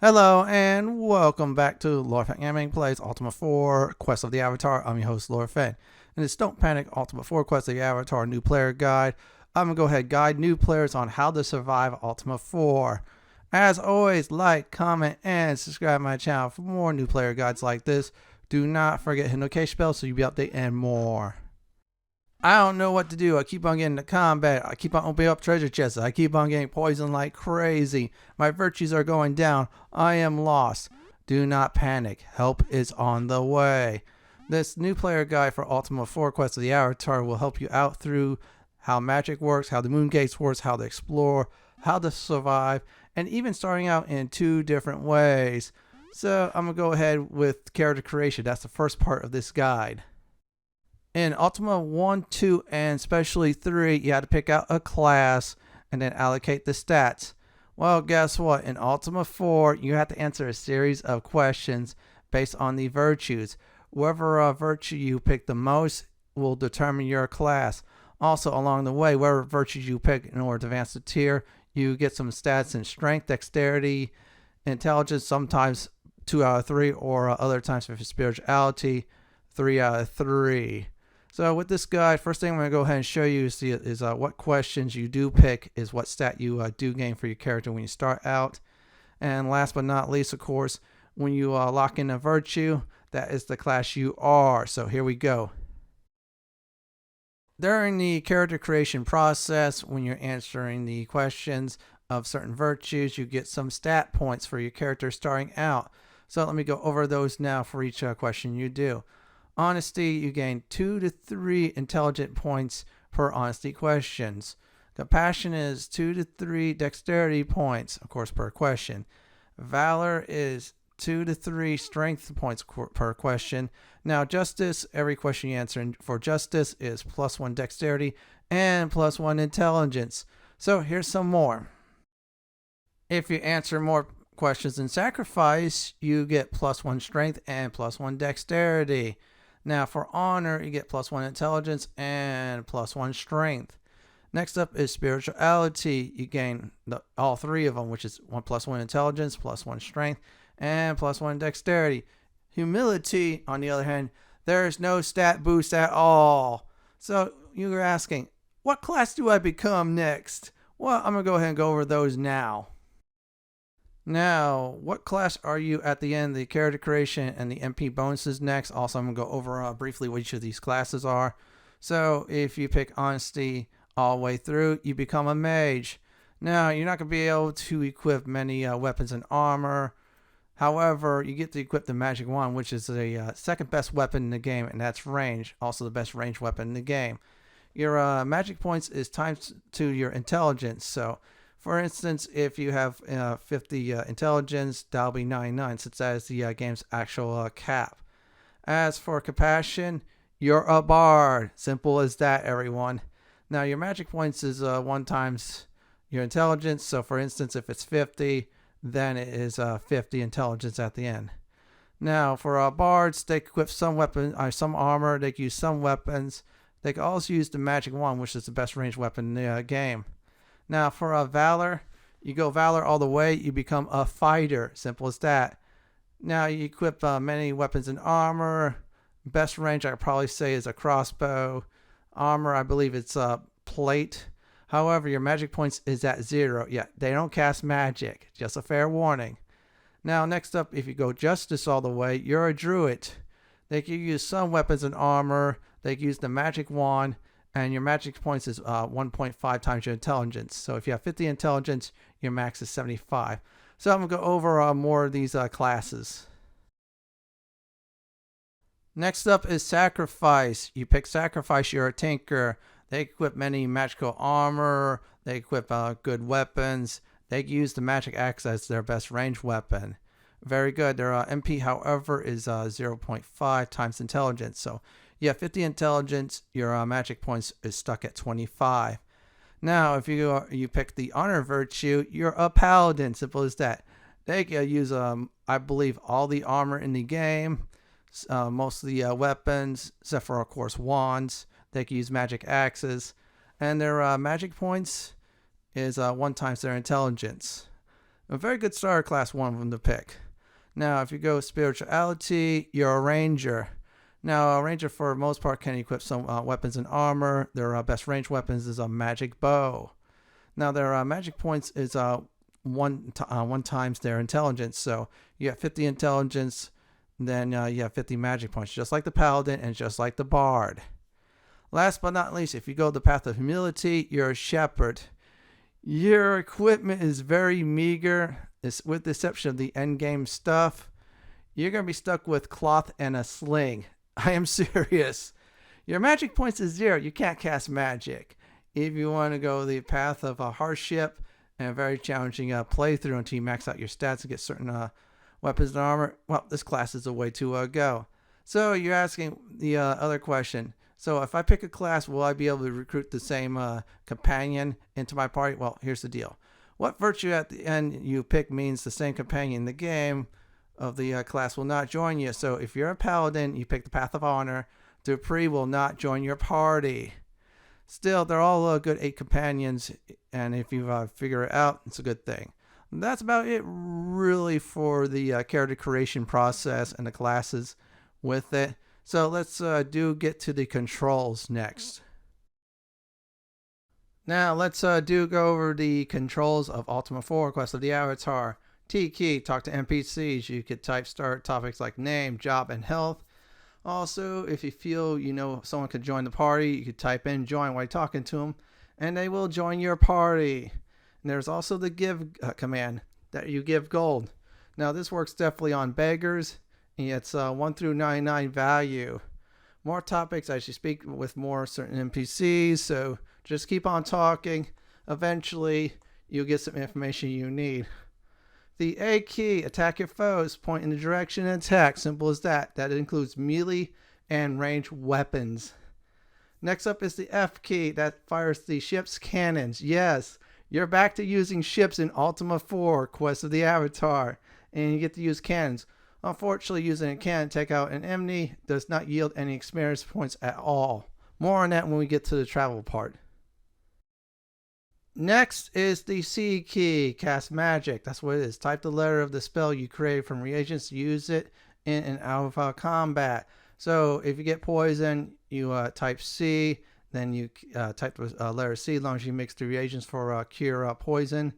Hello and welcome back to Lord Fenton Gaming Plays Ultima 4 Quest of the Avatar. I'm your host Lord Fenton. And it's Don't Panic Ultima 4 Quest of the Avatar New Player Guide. I'm going to go ahead and guide new players on how to survive Ultima 4. As always, like, comment, and subscribe to my channel for more new player guides like this. Do not forget to hit the notification bell so you'll be updated and more. I don't know what to do. I keep on getting into combat. I keep on opening up treasure chests. I keep on getting poisoned like crazy. My virtues are going down. I am lost. Do not panic. Help is on the way. This new player guide for Ultima 4 Quest of the Avatar will help you out through how magic works, how the Moongates works, how to explore, how to survive, and even starting out in 2 different ways. So I'm going to go ahead with character creation. That's the first part of this guide. In Ultima 1, 2, and especially 3, you had to pick out a class and then allocate the stats. Well, guess what? In Ultima 4, you have to answer a series of questions based on the virtues. Whatever virtue you pick the most will determine your class. Also, along the way, whatever virtues you pick in order to advance the tier, you get some stats in strength, dexterity, intelligence, sometimes 2 out of 3, or other times for spirituality, 3 out of 3. So with this guide, first thing I'm going to go ahead and show you is what questions you do pick is what stat you do gain for your character when you start out. And last but not least, of course, when you lock in a virtue, that is the class you are. So here we go. During the character creation process, when you're answering the questions of certain virtues, you get some stat points for your character starting out. So let me go over those now for each question you do. Honesty, you gain 2 to 3 intelligent points per honesty questions. Compassion is 2 to 3 dexterity points, of course, per question. Valor is 2 to 3 strength points per question. Now, justice, every question you answer for justice is +1 dexterity and +1 intelligence. So here's some more. If you answer more questions in sacrifice, you get +1 strength and +1 dexterity. Now for honor, you get +1 intelligence and +1 strength. Next up is spirituality. You gain all 3 of them, which is +1 intelligence, +1 strength, and +1 dexterity. Humility, on the other hand, there is no stat boost at all. So you were asking, what class do I become next? Well, I'm going to go ahead and go over those now. Now, what class are you at the end? The character creation and the MP bonuses next. Also, I'm going to go over briefly what each of these classes are. So, if you pick Honesty all the way through, you become a Mage. Now, you're not going to be able to equip many weapons and armor. However, you get to equip the Magic Wand, which is the second best weapon in the game, and that's range. Also, the best range weapon in the game. Your magic points is times to your intelligence. So, for instance, if you have 50 intelligence, that'll be 99 since that is the game's actual cap. As for compassion, you're a bard. Simple as that, everyone. Now, your magic points is 1 times your intelligence. So, for instance, if it's 50, then it is 50 intelligence at the end. Now, for bards, they equip some weapons, some armor. They can use some weapons. They can also use the magic wand, which is the best range weapon in the game. Now, for Valor, you go Valor all the way, you become a fighter. Simple as that. Now, you equip many weapons and armor. Best range, I could probably say, is a crossbow. Armor, I believe it's plate. However, your magic points is at 0. Yeah, they don't cast magic. Just a fair warning. Now, next up, if you go Justice all the way, you're a Druid. They can use some weapons and armor. They can use the magic wand. And your magic points is 1.5 times your intelligence. So if you have 50 intelligence, your max is 75. So I'm going to go over more of these classes. Next up is Sacrifice. You pick Sacrifice, you're a Tinker. They equip many magical armor. They equip good weapons. They use the magic axe as their best range weapon. Very good. Their MP, however, is 0.5 times intelligence. So you have 50 intelligence, your magic points is stuck at 25. Now, if you pick the honor virtue, you're a paladin. Simple as that. They can use, I believe, all the armor in the game, most of the weapons, except for, of course, wands. They can use magic axes, and their magic points is 1 times their intelligence. A very good starter class, one of them to pick. Now, if you go spirituality, you're a ranger. Now, a ranger for the most part can equip some weapons and armor. Their best range weapons is a magic bow. Now, their magic points is one times their intelligence. So you have 50 intelligence, then you have 50 magic points, just like the Paladin and just like the Bard. Last but not least, if you go the path of humility, you're a Shepard. Your equipment is very meager, with the exception of the endgame stuff. You're going to be stuck with cloth and a sling. I am serious. Your magic points is 0. You can't cast magic. If you want to go the path of a hardship and a very challenging playthrough until you max out your stats and get certain weapons and armor, well, this class is the way to go. So you're asking the other question. So if I pick a class, will I be able to recruit the same companion into my party? Well, here's the deal. What virtue at the end you pick means the same companion in the game of the class will not join you. So if you're a Paladin, you pick the Path of Honor. Dupree will not join your party. Still, they're all good 8 companions, and if you figure it out, it's a good thing. That's about it really for the character creation process and the classes with it. So let's get to the controls next. Now let's go over the controls of Ultima 4, Quest of the Avatar. T key, talk to NPCs. You could type start topics like name, job, and health. Also, if you feel someone could join the party, you could type in join while you're talking to them, and they will join your party. And there's also the give command that you give gold. Now this works definitely on beggars. It's 1 through 99 value. More topics as you speak with more certain NPCs, so just keep on talking. Eventually, you'll get some information you need. The A key, attack your foes, point in the direction and attack. Simple as that. That includes melee and ranged weapons. Next up is the F key, that fires the ship's cannons. Yes, you're back to using ships in Ultima 4, Quest of the Avatar, and you get to use cannons. Unfortunately, using a cannon to take out an enemy does not yield any experience points at all. More on that when we get to the travel part. Next is the C key, cast magic. That's what it is. Type the letter of the spell you created from reagents, use it in and out of combat. So if you get poison, you type C, then you type the letter C as long as you mix the reagents for cure poison,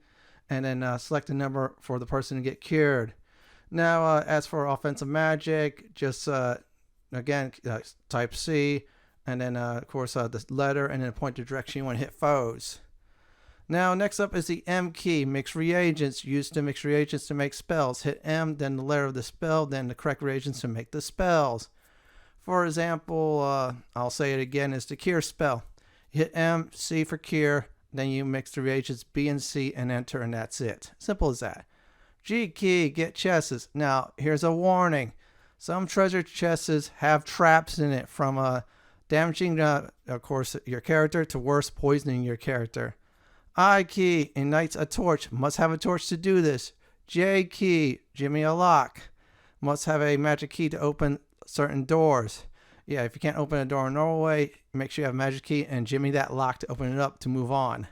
and then select a number for the person to get cured. Now, as for offensive magic, just again type C, and then of course the letter, and then point the direction you want to hit foes. Now, next up is the M key, mix reagents. Used to mix reagents to make spells. Hit M, then the letter of the spell, then the correct reagents to make the spells. For example, I'll say it again, is the cure spell. Hit M, C for cure, then you mix the reagents B and C and enter, and that's it. Simple as that. G key, get chests. Now, here's a warning. Some treasure chests have traps in it, from damaging, of course, your character to worse, poisoning your character. I key, ignites a torch. Must have a torch to do this. J key, jimmy a lock. Must have a magic key to open certain doors. Yeah, if you can't open a door a normal way, make sure you have a magic key and jimmy that lock to open it up to move on.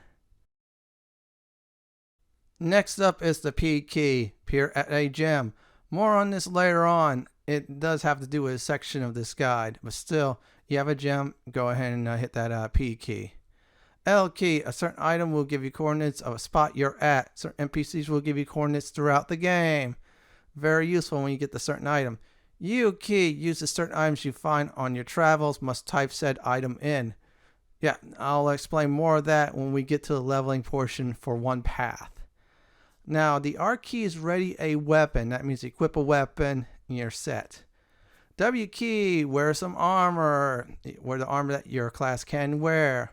Next up is the P key, appear at a gem. More on this later on. It does have to do with a section of this guide, but still, you have a gem, go ahead and hit that P key. L key, a certain item will give you coordinates of a spot you're at. Certain NPCs will give you coordinates throughout the game. Very useful when you get the certain item. U key, use the certain items you find on your travels, must type said item in. Yeah, I'll explain more of that when we get to the leveling portion for one path. Now, the R key is ready a weapon. That means equip a weapon and you're set. W key, wear some armor. Wear the armor that your class can wear.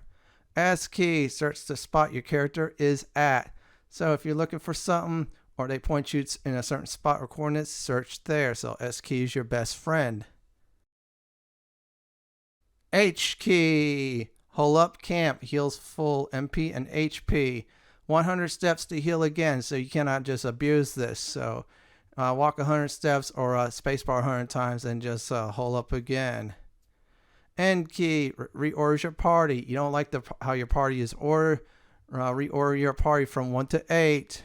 S key, search the spot your character is at. So if you're looking for something or they point you in a certain spot or coordinates, search there. So S key is your best friend. H key, hold up camp, heals full MP and HP. 100 steps to heal again, so you cannot just abuse this. So walk 100 steps or spacebar 100 times and just hold up again. End key, reorder your party. You don't like how your party is ordered, reorder your party from 1 to 8.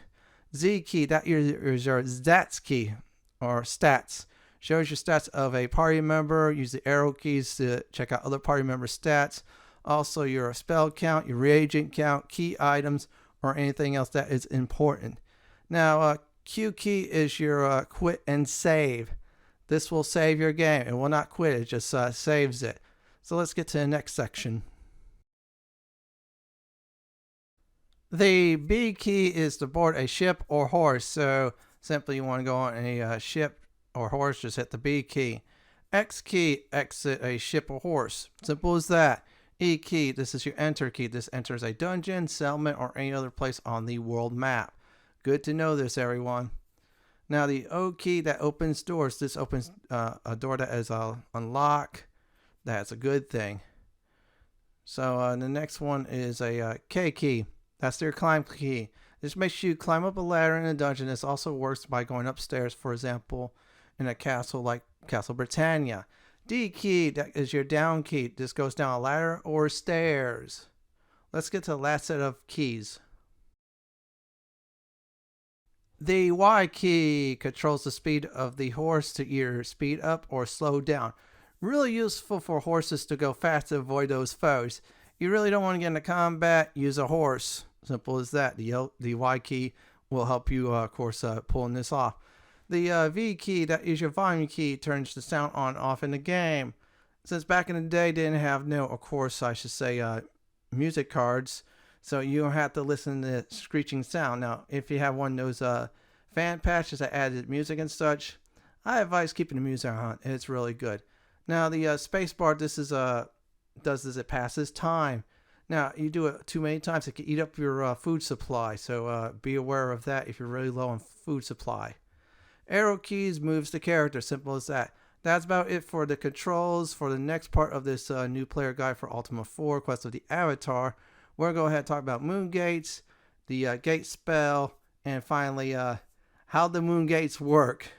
Z key, that is your stats key, or stats. Shows your stats of a party member. Use the arrow keys to check out other party member stats. Also your spell count, your reagent count, key items, or anything else that is important. Now Q key is your quit and save. This will save your game. It will not quit, it just saves it. So let's get to the next section. The B key is to board a ship or horse. So simply you want to go on a ship or horse, just hit the B key. X key, exit a ship or horse. Simple as that. E key, this is your enter key. This enters a dungeon, settlement, or any other place on the world map. Good to know this, everyone. Now the O key, that opens doors. This opens a door that is unlock. That's a good thing. So the next one is a K key. That's your climb key. This makes you climb up a ladder in a dungeon. This also works by going upstairs, for example, in a castle like Castle Britannia. D key, that is your down key. This goes down a ladder or stairs. Let's get to the last set of keys. The Y key controls the speed of the horse to either speed up or slow down. Really useful for horses to go fast to avoid those foes. You really don't want to get into combat, use a horse. Simple as that. The Y key will help you, of course, pulling this off. The V key, that is your volume key, turns the sound on off in the game. Since back in the day, didn't have of course, I should say, music cards, so you don't have to listen to the screeching sound. Now, if you have one of those fan patches that added music and such, I advise keeping the music on. It's really good. Now, the space bar, this is does this, it passes time. Now, you do it too many times, it can eat up your food supply, so be aware of that if you're really low on food supply. Arrow keys moves the character, simple as that. That's about it for the controls. For the next part of this new player guide for Ultima 4, Quest of the Avatar, we're going to go ahead and talk about Moongates, the gate spell, and finally how the Moongates work.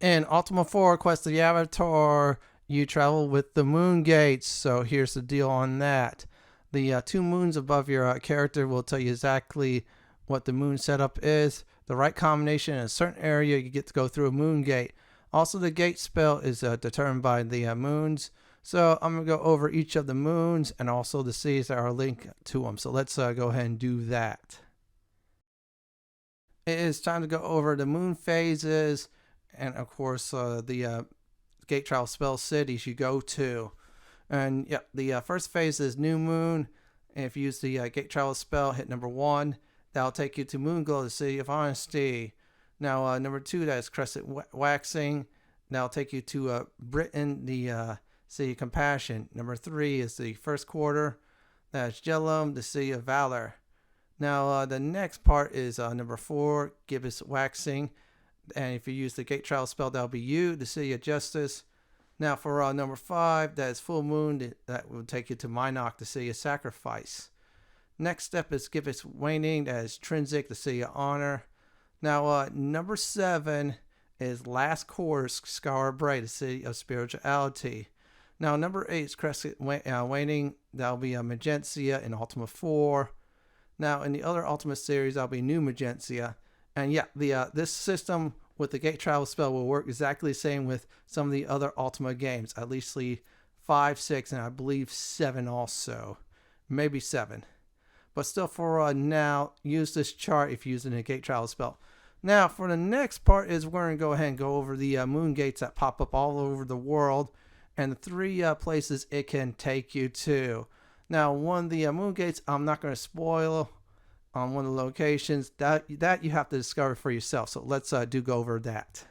In Ultima 4, Quest of the Avatar, you travel with the Moongates, so here's the deal on that. The two moons above your character will tell you exactly what the moon setup is. The right combination in a certain area, you get to go through a moon gate. Also, the gate spell is determined by the moons. So I'm going to go over each of the moons and also the cities that are linked to them. So let's go ahead and do that. It is time to go over the moon phases and, of course, the gate travel spell cities you go to. And yeah, the first phase is New Moon. If you use the gate travel spell, hit number 1. That'll take you to Moonglow, the City of Honesty. Now, number 2, that is Crescent Waxing. That'll take you to Britain, the City of Compassion. Number 3 is the First Quarter. That's Jellum, the City of Valor. Now, the next part is number 4, Gibbous Waxing. And if you use the gate travel spell, that'll be you, the City of Justice. Now for number 5, that is Full Moon. That will take you to Minok, the City of Sacrifice. Next step is Gibbous Waning. That is Trinsic, the City of Honor. Now number 7 is Last Course, Skull of Mondain, the City of Spirituality. Now number 8 is Crescent Waning. That'll be Magentia in Ultima 4. Now in the other Ultima series, that'll be New Magentia. And yeah, this system with the gate travel spell will work exactly the same with some of the other Ultima games, at least the 5, 6, and I believe 7 also. Maybe 7. But still, for now, use this chart if you're using a gate travel spell. Now, for the next part is we're going to go ahead and go over the moon gates that pop up all over the world and the 3 places it can take you to. Now, one of the moon gates, I'm not going to spoil on one of the locations that you have to discover for yourself. So let's go over that.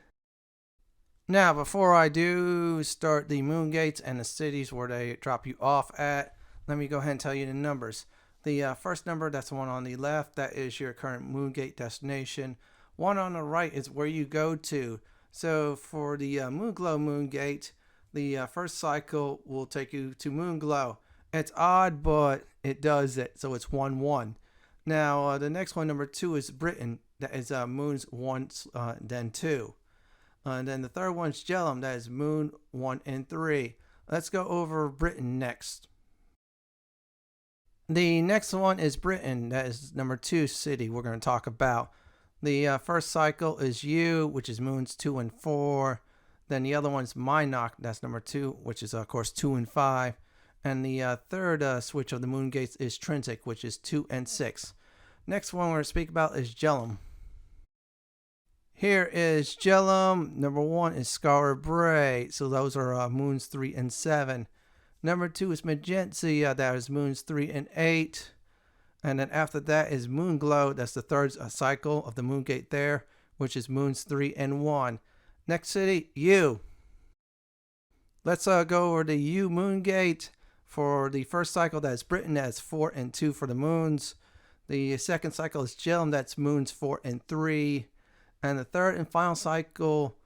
Now, before I do start the moon gates and the cities where they drop you off at, let me go ahead and tell you the numbers. The first number, that's the one on the left, that is your current moon gate destination. One on the right is where you go to. So for the Moonglow moon gate, the first cycle will take you to Moonglow. It's odd, but it does it. So it's 1-1. Now, the next one, number 2, is Britain. That is moons 1, then 2. And then the third one's Jellum. That is moon 1 and 3. Let's go over Britain next. The next one is Britain. That is number 2 city we're going to talk about. The first cycle is U, which is moons 2 and 4. Then the other one's Minok, that's number 2, which is of course 2 and 5. And the third switch of the Moongates is Trinsic, which is 2 and 6. Next one we're going to speak about is Jellum. Here is Jellum. Number 1 is Skull of Mondain. So those are moons 3 and 7. Number 2 is Magentia. That is moons 3 and 8. And then after that is Moonglow. That's the third cycle of the Moongate there, which is moons 3 and 1. Next city, U. Let's go over the U Moongate. For the first cycle, that's Britain. That's 4 and 2 for the moons. The second cycle is Jellum. That's moons 4 and 3. And the third and final cycle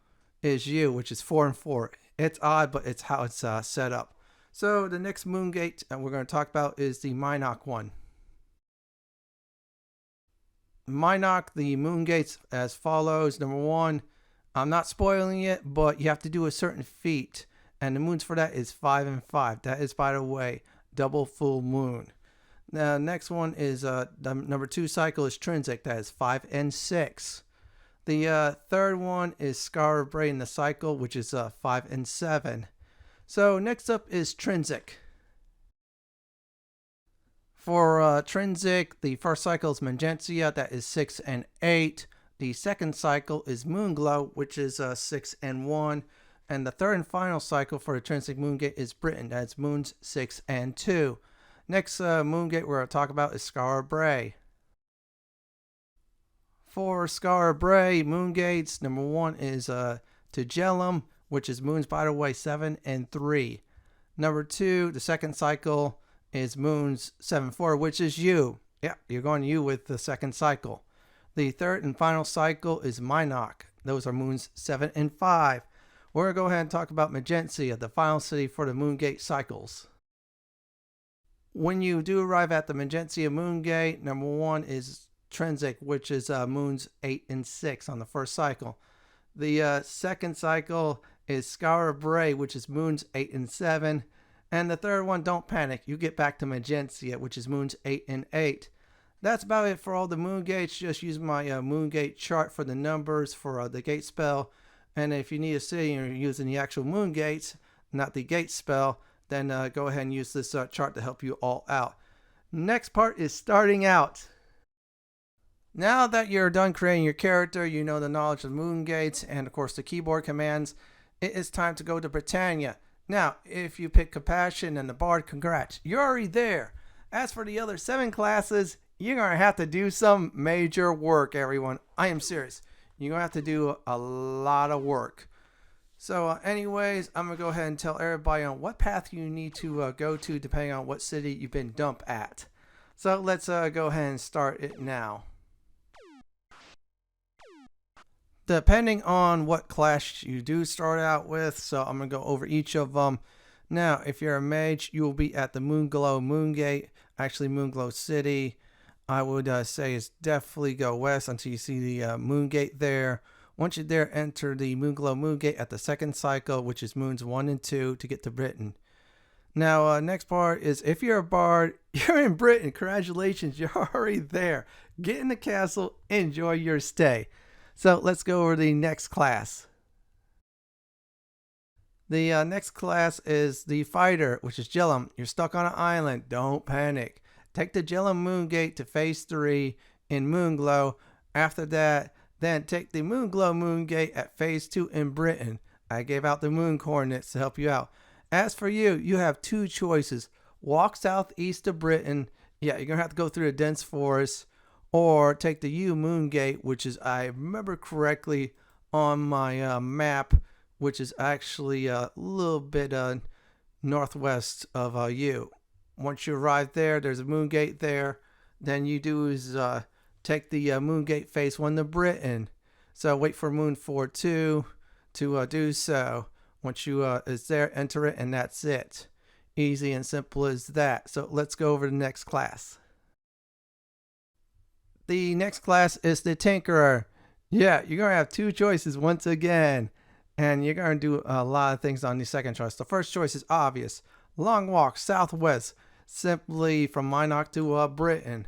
is U, which is 4 and 4. It's odd, but it's how it's set up. So the next Moongate we're going to talk about is the Minok one. Minok, the Moongates as follows. Number 1, I'm not spoiling it, but you have to do a certain feat. And the moons for that is 5 and 5. That is, by the way, double full moon. The next one is the number 2 cycle is Trinsic. That is 5 and 6. The third one is Skull of Mondain, the cycle, which is 5 and 7. So next up is Trinsic. For Trinsic, the first cycle is Magentia. That is 6 and 8. The second cycle is Moonglow, which is 6 and 1. And the third and final cycle for the Trinsic Moongate is Britain. That's moons 6 and 2. Next Moongate we're going to talk about is Skull of Mondain. For Skull of Mondain Moongates, number 1 is to Jellum, which is moons, by the way, 7 and 3. Number 2, the second cycle is moons 7 4, which is U. Yeah, you're going U with the second cycle. The third and final cycle is Minok. Those are moons 7 and 5. We're going to go ahead and talk about Magentia, the final city for the Moongate cycles. When you do arrive at the Magentia Moongate, number 1 is Trinsic, which is moons 8 and 6 on the first cycle. The second cycle is Skull of Mondain, which is moons 8 and 7. And the third one, don't panic, you get back to Magentia, which is moons 8 and 8. That's about it for all the Moongates. Just use my Moongate chart for the numbers for the gate spell. And if you need a city and you're using the actual Moongates, not the gate spell, then go ahead and use this chart to help you all out. Next part is starting out. Now that you're done creating your character, you know the knowledge of Moongates and of course the keyboard commands, it is time to go to Britannia. Now, if you pick Compassion and the Bard, congrats, you're already there. As for the other 7 classes, you're going to have to do some major work, everyone. I am serious. You're going to have to do a lot of work. So anyways, I'm going to go ahead and tell everybody on what path you need to go to depending on what city you've been dumped at. So let's go ahead and start it now. Depending on what class you do start out with, so I'm going to go over each of them. Now, if you're a mage, you will be at the Moonglow Moongate, actually Moonglow City. I would say it's definitely go west until you see the Moongate there. Once you're there, enter the Moonglow Moongate at the second cycle, which is moons 1 and 2 to get to Britain. Now, next part is if you're a bard, you're in Britain. Congratulations, you're already there. Get in the castle, enjoy your stay. So let's go over the next class. The next class is the fighter, which is Jellum. You're stuck on an island. Don't panic. Take the Jellum Moongate to phase 3 in Moonglow. After that, then take the Moonglow Moongate at phase 2 in Britain. I gave out the moon coordinates to help you out. As for you, you have 2 choices. Walk southeast of Britain. Yeah, you're going to have to go through a dense forest. Or take the U Moongate, which is, I remember correctly, on my map, which is actually a little bit northwest of U. Once you arrive there, there's a Moongate there. Then you do is take the Moongate phase 1 to Britain. So wait for moon 4-2 to do so. Once you is there, enter it, and that's it. Easy and simple as that. So let's go over to the next class. The next class is the Tinkerer. Yeah, you're going to have 2 choices once again. And you're going to do a lot of things on the second choice. The first choice is obvious. Long walk southwest, simply from Minot to Britain.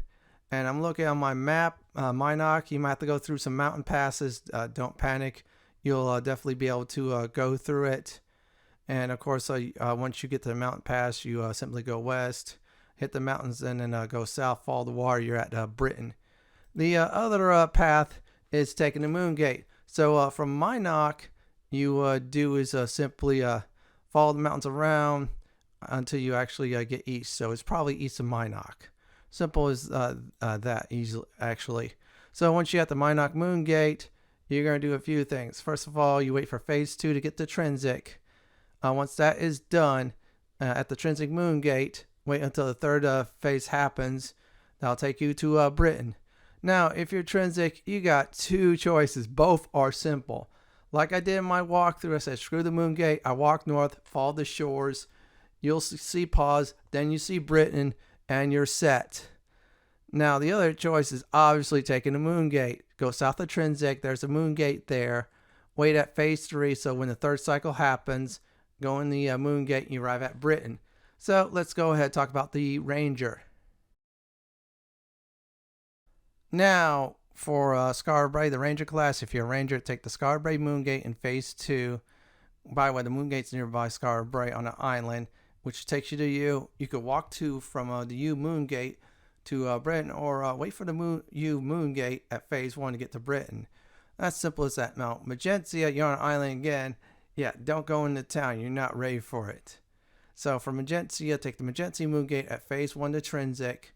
And I'm looking on my map. Minot, you might have to go through some mountain passes. Don't panic. You'll definitely be able to go through it. And of course, once you get to the mountain pass, you simply go west, hit the mountains, and then go south, follow the water. You're at Britain. The other path is taking the Moongate. So from Minot, you do is simply follow the mountains around until you actually get east. So it's probably east of Minot. Simple as that, easily actually. So once you have the Minot Moongate, you're going to do a few things. First of all, you wait for phase 2 to get to Trinsic. Once that is done, at the Trinsic Moongate, wait until the third phase happens. That'll take you to Britain. Now, if you're Trinsic, you got two choices. Both are simple. Like I did in my walkthrough, I said, screw the Moongate. I walk north, follow the shores. You'll see pause, then you see Britain, and you're set. Now, the other choice is obviously taking the Moongate. Go south of Trinsic. There's a Moongate there. Wait at phase 3, so when the third cycle happens, go in the Moongate and you arrive at Britain. So let's go ahead and talk about the Ranger. Now, for Scarbray, the Ranger class, if you're a Ranger, take the Scarbray Moongate in phase 2. By the way, the Moongate's nearby Scarbray on an island, which takes you to U. You could walk from the U Moongate to Britain, or wait for the U Moongate at phase 1 to get to Britain. That's simple as that. Now, Magentia, you're on an island again. Yeah, don't go into town. You're not ready for it. So from Magentia, take the Magentia Moongate at phase 1 to Trinsic.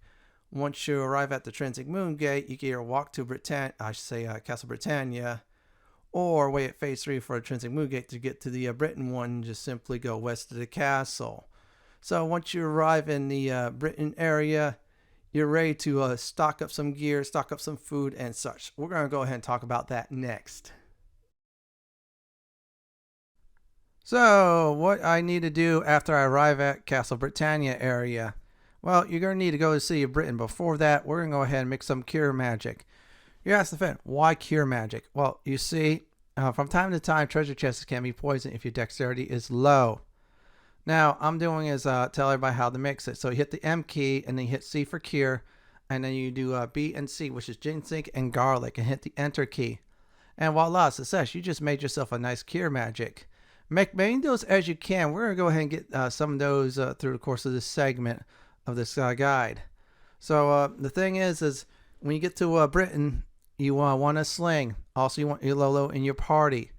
Once you arrive at the Trinsic Moongate, you can either walk to Castle Britannia, or wait at phase 3 for a Trinsic Moongate to get to the Britain one, and just simply go west of the castle. So once you arrive in the Britain area, you're ready to stock up some gear, stock up some food and such. We're going to go ahead and talk about that next. So what I need to do after I arrive at Castle Britannia area, well, you're going to need to go to the City of Britain. Before that, we're going to go ahead and make some cure magic. You ask the Fenton, why cure magic? Well, you see, from time to time, treasure chests can be poisoned if your dexterity is low. Now, I'm doing is tell everybody how to mix it. So you hit the M key, and then you hit C for cure, and then you do B and C, which is ginseng and garlic, and hit the enter key. And voila, success. You just made yourself a nice cure magic. Make many of those as you can. We're going to go ahead and get some of those through the course of this segment of this guide. So the thing is when you get to Britain, you want a sling. Also, you want Ilolo in your party.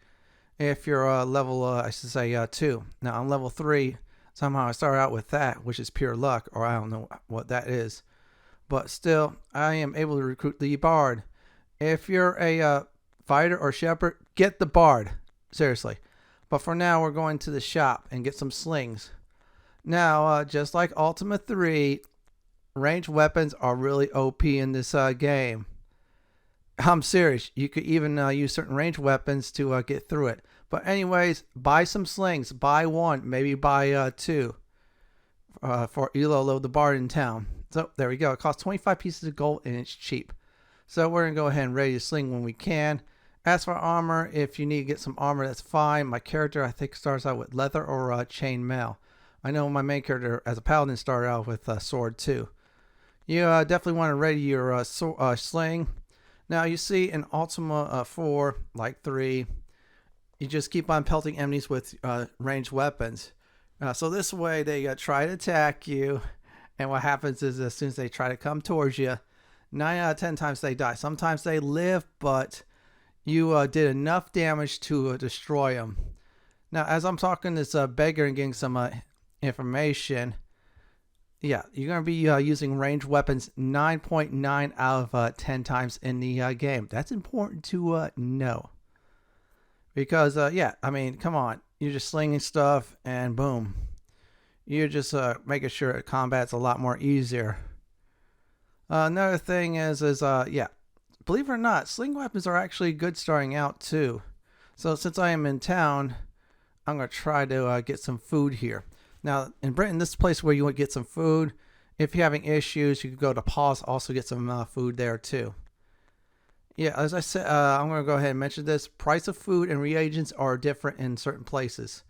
If you're level, I should say 2. Now, I'm level 3. Somehow I started out with that, which is pure luck, or I don't know what that is. But still, I am able to recruit the Bard. If you're a fighter or Shepard, get the Bard. Seriously. But for now, we're going to the shop and get some slings. Now, just like Ultima 3, ranged weapons are really OP in this game. I'm serious. You could even use certain ranged weapons to get through it. But anyways, buy some slings. Buy 1, maybe buy 2 for Ilolo, the Bard in town. So there we go. It costs 25 pieces of gold and it's cheap. So we're going to go ahead and ready to sling when we can. As for armor, if you need to get some armor, that's fine. My character, I think, starts out with leather or chain mail. I know my main character as a paladin started out with sword too. You definitely want to ready your sling. Now you see in Ultima 4, like 3, you just keep on pelting enemies with ranged weapons. So this way they try to attack you, and what happens is as soon as they try to come towards you, 9 out of 10 times they die. Sometimes they live, but you did enough damage to destroy them. Now as I'm talking this beggar and getting some information, yeah, you're going to be using ranged weapons 9.9 out of 10 times in the game. That's important to know. Because, yeah, I mean, come on. You're just slinging stuff and boom. You're just making sure combat's a lot more easier. Another thing is yeah, believe it or not, sling weapons are actually good starting out too. So since I am in town, I'm going to try to get some food here. Now, in Britain, this is a place where you would get some food. If you're having issues, you could go to pause, also get some food there too. Yeah, as I said, I'm going to go ahead and mention this. Price of food and reagents are different in certain places.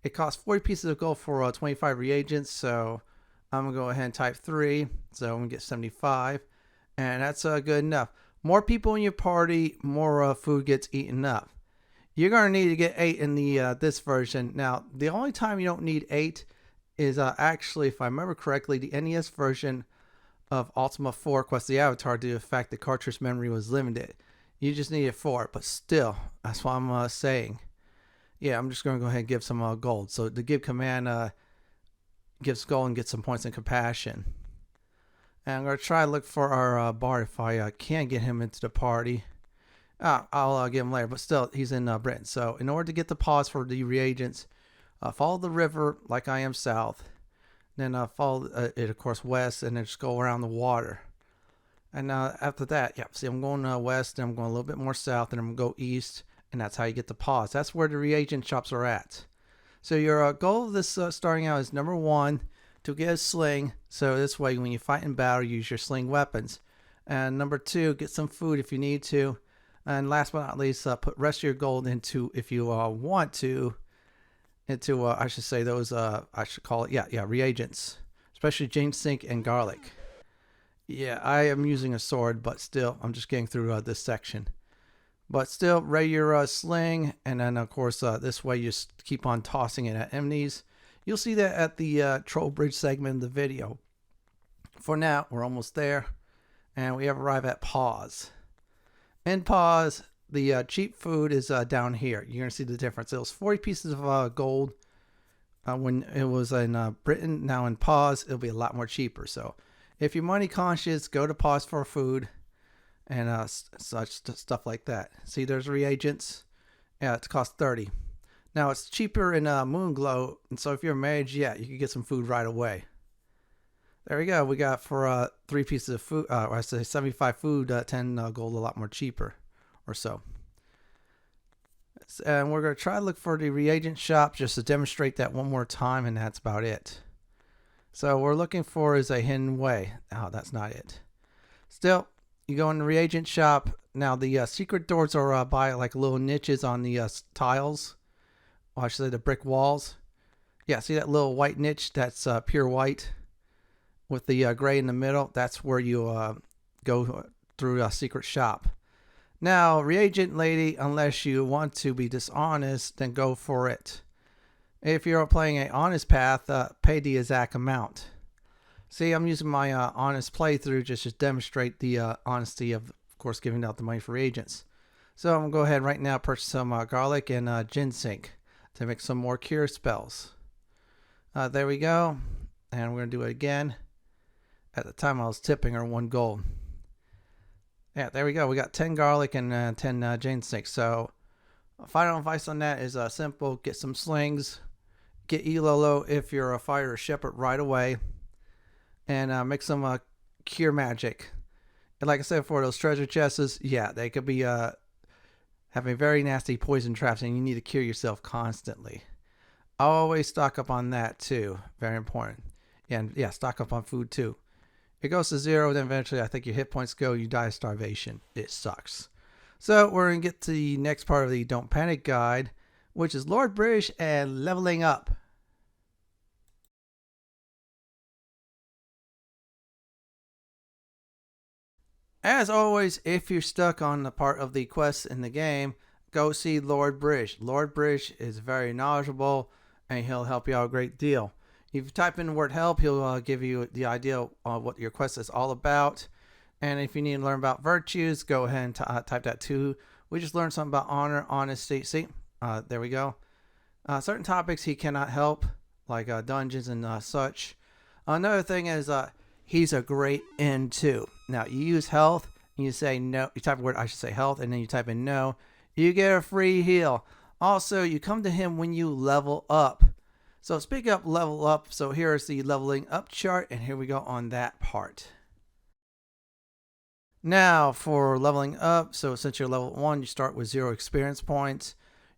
It costs 40 pieces of gold for 25 reagents, so I'm going to go ahead and type 3. So I'm going to get 75, and that's good enough. More people in your party, more food gets eaten up. You're going to need to get 8 in the this version. Now, the only time you don't need 8 is actually, if I remember correctly, the NES version of Ultima 4 Quest of the Avatar due to the fact the cartridge memory was limited. You just needed 4, but still, that's what I'm saying. Yeah, I'm just going to go ahead and give some gold. So the give command gives gold and get some points in compassion. And I'm going to try to look for our bard if I can get him into the party. I'll get him later, but still, he's in Britain. So in order to get the pause for the reagents, follow the river like I am south. Then follow it, of course, west, and then just go around the water. And after that, yeah, see, I'm going west, and I'm going a little bit more south, and I'm going to go east, and that's how you get the pause. That's where the reagent shops are at. So your goal of this starting out is number 1, to get a sling. So this way, when you fight in battle, use your sling weapons. And number 2, get some food if you need to. And last but not least, put rest of your gold into, if you want to, into I should say those I should call it reagents, especially ginseng and garlic. Yeah, I am using a sword, but still I'm just getting through this section. But still, ready your sling, and then of course this way you just keep on tossing it at enemies. You'll see that at the troll bridge segment of the video. For now, we're almost there, and we have arrived at pause. In pause, the cheap food is down here. You're going to see the difference. It was 40 pieces of gold when it was in Britain. Now in pause, it'll be a lot more cheaper. So if you're money conscious, go to pause for food and such stuff like that. See, there's reagents. Yeah, it costs 30. Now it's cheaper in Moonglow. And so if you're a mage, yeah, you can get some food right away. There we go. We got for 3 pieces of food, I say 75 food, 10 gold, a lot more cheaper or so. And we're going to try to look for the reagent shop just to demonstrate that one more time, and that's about it. So what we're looking for is a hidden way. Oh, that's not it. Still, you go in the reagent shop. Now the secret doors are by like little niches on the tiles. Well, I should say the brick walls. Yeah, see that little white niche? That's pure white with the gray in the middle. That's where you go through a secret shop. Now, reagent lady, unless you want to be dishonest, then go for it. If you're playing an honest path, pay the exact amount. See, I'm using my honest playthrough just to demonstrate the honesty of course, giving out the money for reagents. So I'm going to go ahead right now purchase some garlic and ginseng to make some more cure spells. There we go. And we're going to do it again. At the time I was tipping her 1 gold. Yeah, there we go. We got 10 garlic and 10 ginseng. So final advice on that is simple. Get some slings. Get Elolo if you're a fighter or shepherd right away. And make some cure magic. And like I said before, those treasure chests, yeah, they could be having very nasty poison traps, and you need to cure yourself constantly. Always stock up on that too. Very important. And yeah, stock up on food too. It goes to 0, then eventually I think your hit points go, you die of starvation. It sucks. So we're going to get to the next part of the Don't Panic guide, which is Lord British and leveling up. As always, if you're stuck on the part of the quest in the game, go see Lord British. Lord British is very knowledgeable, and he'll help you out a great deal. If you type in the word help, he'll give you the idea of what your quest is all about. And if you need to learn about virtues, go ahead and type that too. We just learned something about honor, honesty. See, there we go. Certain topics he cannot help, like dungeons and such. Another thing is he's a great in too. Now you use health, and you say no. You type a word, I should say health, and then you type in no. You get a free heal. Also, you come to him when you level up. So speak up, level up. So here is the leveling up chart, and here we go on that part. Now for leveling up, so since you're level 1, you start with 0 experience points.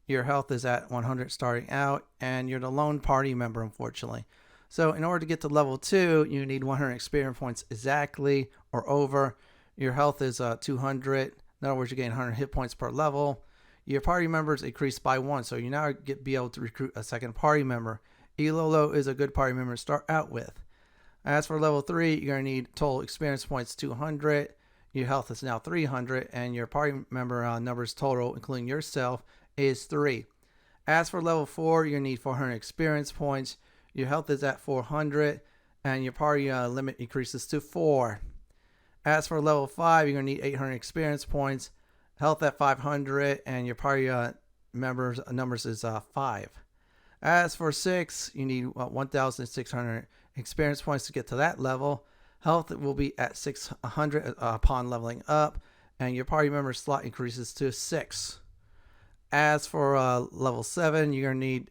Your health is at 100 starting out, and you're the lone party member, unfortunately. So in order to get to level 2, you need 100 experience points exactly or over. Your health is 200. In other words, you gain 100 hit points per level. Your party members increase by 1, so you now be able to recruit a second party member. Ilolo is a good party member to start out with. As for level 3, you're going to need total experience points 200. Your health is now 300, and your party member numbers total, including yourself, is 3. As for level 4, you're going to need 400 experience points. Your health is at 400, and your party limit increases to 4. As for level 5, you're going to need 800 experience points, health at 500, and your party members numbers is 5. As for 6, you need 1,600 experience points to get to that level. Health will be at 600 upon leveling up, and your party member slot increases to 6. As for level 7, you're going to need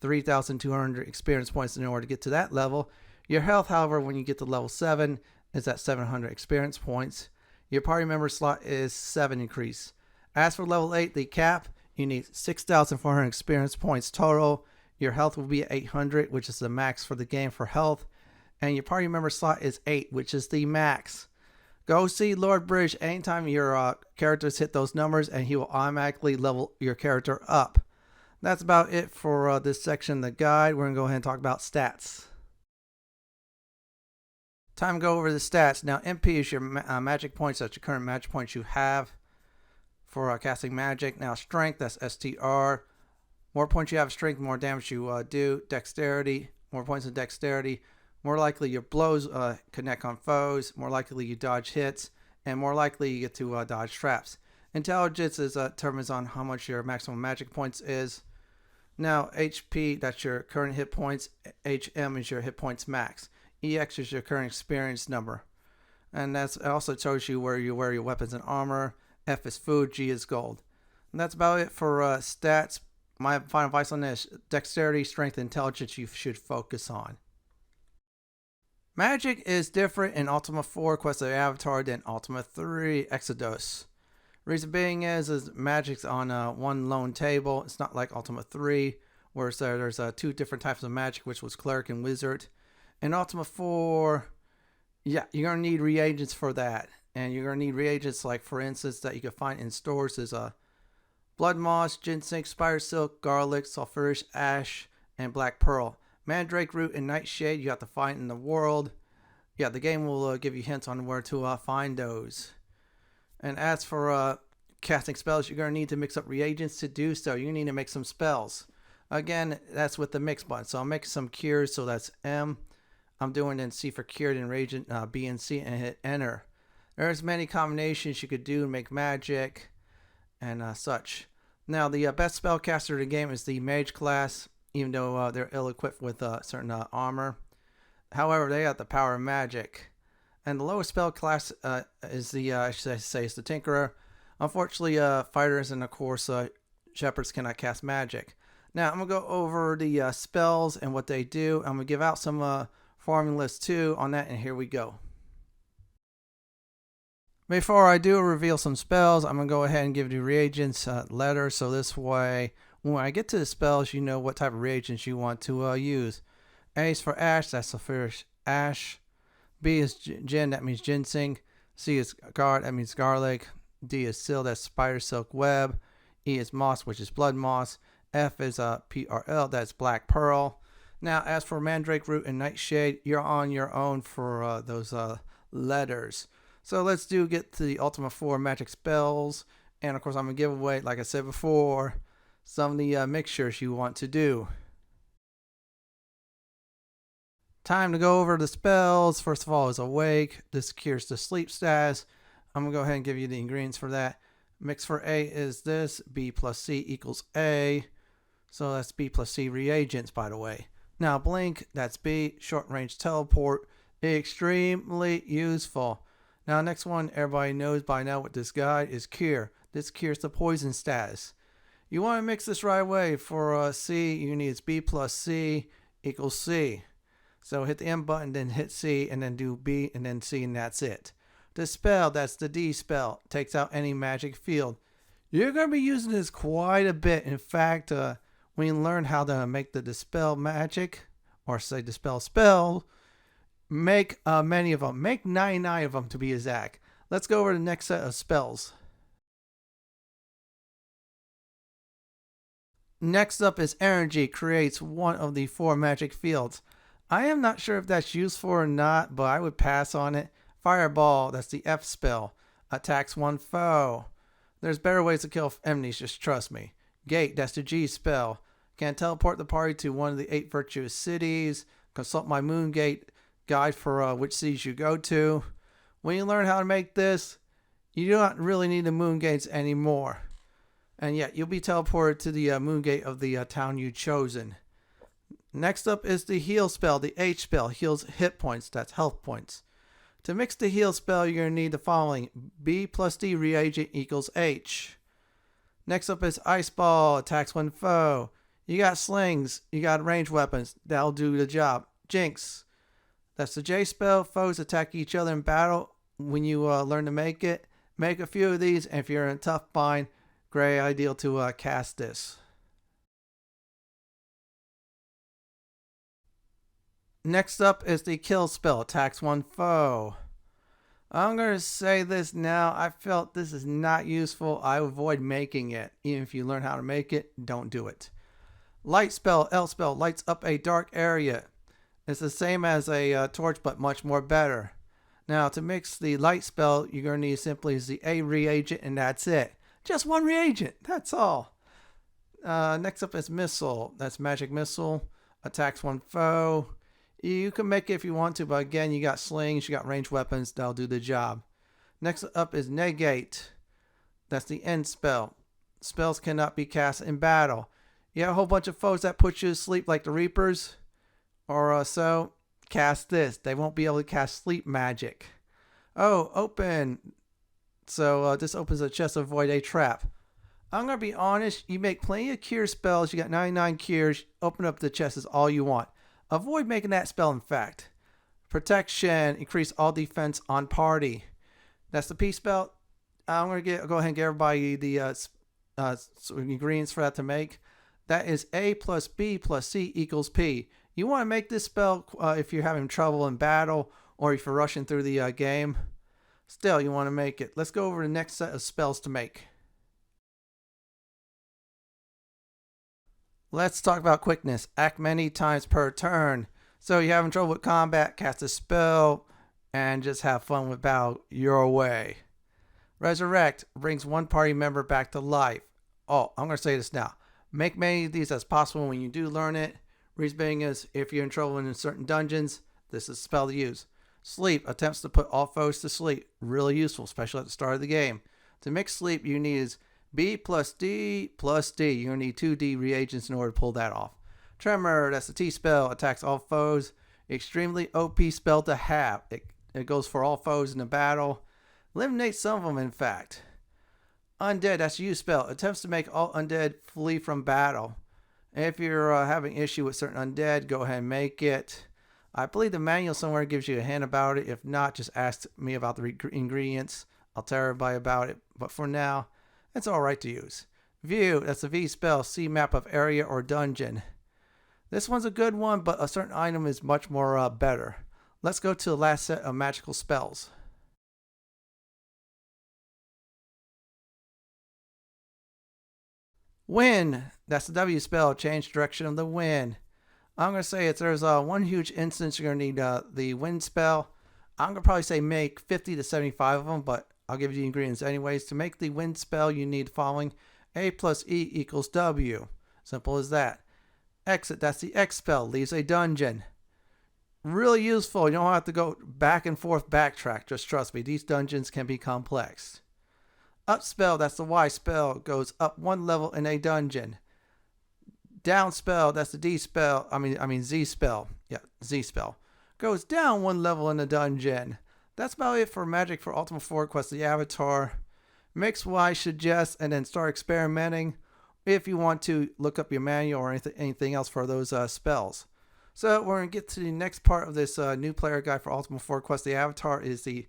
3,200 experience points in order to get to that level. Your health, however, when you get to level 7, is at 700 experience points. Your party member slot is 7 increase. As for level 8, the cap, you need 6,400 experience points total. Your health will be at 800, which is the max for the game for health. And your party member slot is 8, which is the max. Go see Lord Bridge anytime your characters hit those numbers, and he will automatically level your character up. That's about it for this section of the guide. We're going to go ahead and talk about stats. Time to go over the stats. Now, MP is your magic points. That's your current magic points you have for casting magic. Now, strength, that's STR. More points you have strength, more damage you do. Dexterity, more points in dexterity. More likely your blows connect on foes. More likely you dodge hits. And more likely you get to dodge traps. Intelligence is determines on how much your maximum magic points is. Now, HP, that's your current hit points. HM is your hit points max. EX is your current experience number. And it also shows you where you wear your weapons and armor. F is food, G is gold. And that's about it for stats. My final advice on this: dexterity, strength, and intelligence you should focus on. Magic is different in Ultima 4 Quest of the Avatar than Ultima 3 Exodus. Reason being is magic's on one lone table. It's not like Ultima 3 where there's 2 different types of magic, which was cleric and wizard. In Ultima 4, yeah, you're going to need reagents for that. And you're going to need reagents like, for instance, that you can find in stores is blood moss, ginseng, spider silk, garlic, sulfuric ash, and black pearl. Mandrake root and nightshade you have to find in the world. Yeah, the game will give you hints on where to find those. And as for casting spells, you're going to need to mix up reagents to do so. You need to make some spells. Again, that's with the mix button. So I'll make some cures, so that's M. I'm doing then C for cured and reagent B and C, and hit enter. There's many combinations you could do to make magic and such. Now, the best spellcaster in the game is the Mage class, even though they're ill-equipped with certain armor. However, they got the power of magic. And the lowest spell class is the, I should say, is the Tinkerer. Unfortunately, fighters and, of course, Shepards cannot cast magic. Now, I'm going to go over the spells and what they do. I'm going to give out some formulas too on that, and here we go. Before I do reveal some spells, I'm going to go ahead and give you Reagents Letters, so this way when I get to the spells you know what type of reagents you want to use. A is for ash, that's sulfuric ash. B is gin, that means ginseng. C is guard, that means garlic. D is sil, that's spider silk web. E is moss, which is blood moss. F is PRL, that's black pearl. Now, as for mandrake root and nightshade, you're on your own for those letters. So let's get to the Ultima 4 magic spells. And of course, I'm going to give away, like I said before, some of the mixtures you want to do. Time to go over the spells. First of all is Awake. This cures the sleep status. I'm going to go ahead and give you the ingredients for that. Mix for A is this. B plus C equals A. So that's B plus C reagents, by the way. Now, Blink, that's B. Short range teleport. Extremely useful. Now, next one, everybody knows by now what this guide is Cure. This cures the poison status. You want to mix this right away. For C, you need is B plus C equals C. So hit the M button, then hit C, and then do B, and then C, and that's it. Dispel, that's the D spell. Takes out any magic field. You're going to be using this quite a bit. In fact, when you learn how to make the Dispel magic, or say Dispel spell, make many of them. Make 99 of them to be exact. Let's go over the next set of spells. Next up is energy, creates one of the 4 magic fields. I am not sure if that's useful or not, but I would pass on it. Fireball, that's the F spell, attacks one foe. There's better ways to kill enemies, just trust me. Gate, that's the G spell, can teleport the party to one of the 8 virtuous cities. Consult my Moongate guide for which cities you go to. When you learn how to make this, you do not really need the Moongates anymore. And yet, you'll be teleported to the Moongate of the town you've chosen. Next up is the heal spell. The H spell heals hit points, that's health points. To mix the heal spell, you're going to need the following. B plus D reagent equals H. Next up is Ice Ball, attacks one foe. You got slings, you got ranged weapons, that'll do the job. Jinx, that's the J spell. Foes attack each other in battle when you learn to make it. Make a few of these, and if you're in a tough bind, great ideal to cast this. Next up is the kill spell, attacks one foe. I'm going to say this now. I felt this is not useful. I avoid making it. Even if you learn how to make it, don't do it. Light spell, L spell, lights up a dark area. It's the same as a torch, but much more better. Now, to mix the light spell, you're going to need simply is the A reagent, and that's it. Just one reagent, that's all. Next up is missile. That's magic missile. Attacks one foe. You can make it if you want to, but again, you got slings, you got ranged weapons, that'll do the job. Next up is negate. That's the end spell. Spells cannot be cast in battle. You have a whole bunch of foes that put you to sleep like the Reapers or so. Cast this. They won't be able to cast sleep magic. Oh, open. So this opens a chest to avoid a trap. I'm going to be honest. You make plenty of cure spells. You got 99 cures. Open up the chest is all you want. Avoid making that spell, in fact. Protection. Increase all defense on party. That's the P spell. I'm going to go ahead and get everybody the ingredients for that to make. That is A plus B plus C equals P. You want to make this spell if you're having trouble in battle or if you're rushing through the game. Still, you want to make it. Let's go over the next set of spells to make. Let's talk about quickness. Act many times per turn. So you're having trouble with combat, cast a spell, and just have fun with battle your way. Resurrect brings one party member back to life. Oh, I'm going to say this now. Make many of these as possible when you do learn it. Reason being is if you're in trouble in certain dungeons, this is a spell to use. Sleep attempts to put all foes to sleep. Really useful, especially at the start of the game. To mix sleep, you need is B plus D plus D. You're going to need 2D reagents in order to pull that off. Tremor, that's the T spell, attacks all foes. Extremely OP spell to have. It goes for all foes in the battle. Eliminate some of them, in fact. Undead, that's U spell. Attempts to make all undead flee from battle. If you're having issue with certain undead, go ahead and make it. I believe the manual somewhere gives you a hint about it. If not, just ask me about the ingredients. I'll tell everybody about it. But for now, it's alright to use. View, that's a V spell. See map of area or dungeon. This one's a good one, but a certain item is much more better. Let's go to the last set of magical spells. Wind, that's the W spell. Change direction of the wind. I'm going to say there's one huge instance you're going to need the wind spell. I'm going to probably say make 50 to 75 of them, but I'll give you the ingredients anyways. To make the wind spell, you need the following. A plus E equals W. Simple as that. Exit, that's the X spell. Leaves a dungeon. Really useful. You don't have to go back and forth backtrack. Just trust me. These dungeons can be complex. Up spell, that's the Y spell. Goes up one level in a dungeon. Down spell, that's the D spell. I mean Z spell. Yeah, Z spell. Goes down one level in a dungeon. That's about it for Magic for Ultima 4 Quest of the Avatar. Mix what I suggest and then start experimenting. If you want to look up your manual or anything else for those spells. So we're going to get to the next part of this new player guide for Ultima 4 Quest of the Avatar is the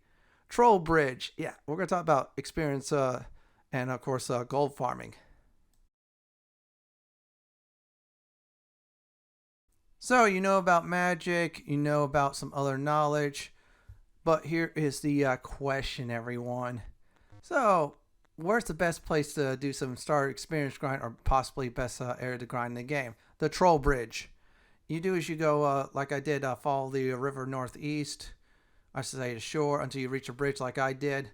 Troll Bridge. Yeah, we're going to talk about experience and of course gold farming. So you know about magic, you know about some other knowledge, but here is the question, everyone. So where's the best place to do some starter experience grind, or possibly best area to grind in the game? The Troll Bridge. You do as you go, like I did, follow the river northeast, I should say the shore, until you reach a bridge like I did,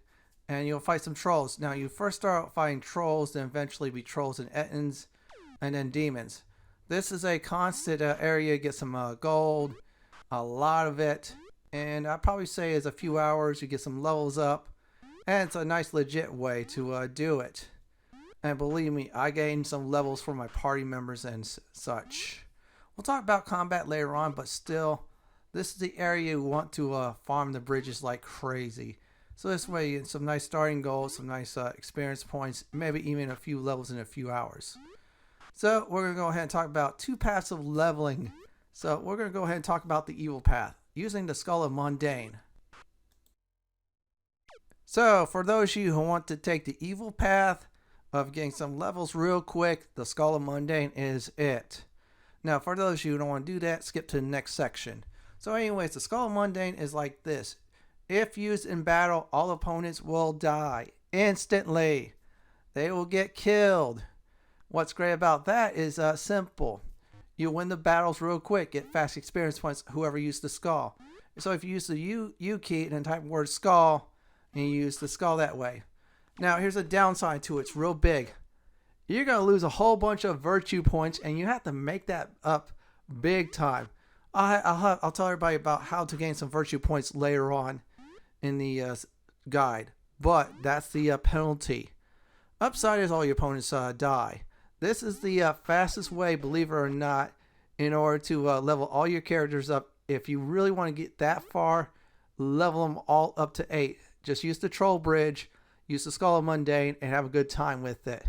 and you'll fight some trolls. Now you first start out fighting trolls, then eventually be trolls and ettins, and then demons. This is a constant area. Get some gold, a lot of it, and I'd probably say is a few hours you get some levels up, and it's a nice legit way to do it. And believe me, I gained some levels for my party members and such. We'll talk about combat later on, but still, this is the area you want to farm the bridges like crazy. So this way you get some nice starting goals, some nice experience points, maybe even a few levels in a few hours. So we're going to go ahead and talk about 2 paths of leveling. So we're going to go ahead and talk about the evil path, using the Skull of Mondain. So for those of you who want to take the evil path of getting some levels real quick, the Skull of Mondain is it. Now for those of you who don't want to do that, skip to the next section. So anyways, the Skull of Mondain is like this. If used in battle, all opponents will die instantly. They will get killed. What's great about that is simple. You win the battles real quick, get fast experience points, whoever used the skull. So if you use the U key and then type the word skull, and you use the skull that way. Now here's a downside to it, it's real big. You're going to lose a whole bunch of virtue points, and you have to make that up big time. I'll tell everybody about how to gain some virtue points later on in the guide, but that's the penalty. Upside is all your opponents die. This is the fastest way, believe it or not, in order to level all your characters up. If you really want to get that far, level them all up to 8. Just use the Troll Bridge, use the Skull of Mondain, and have a good time with it.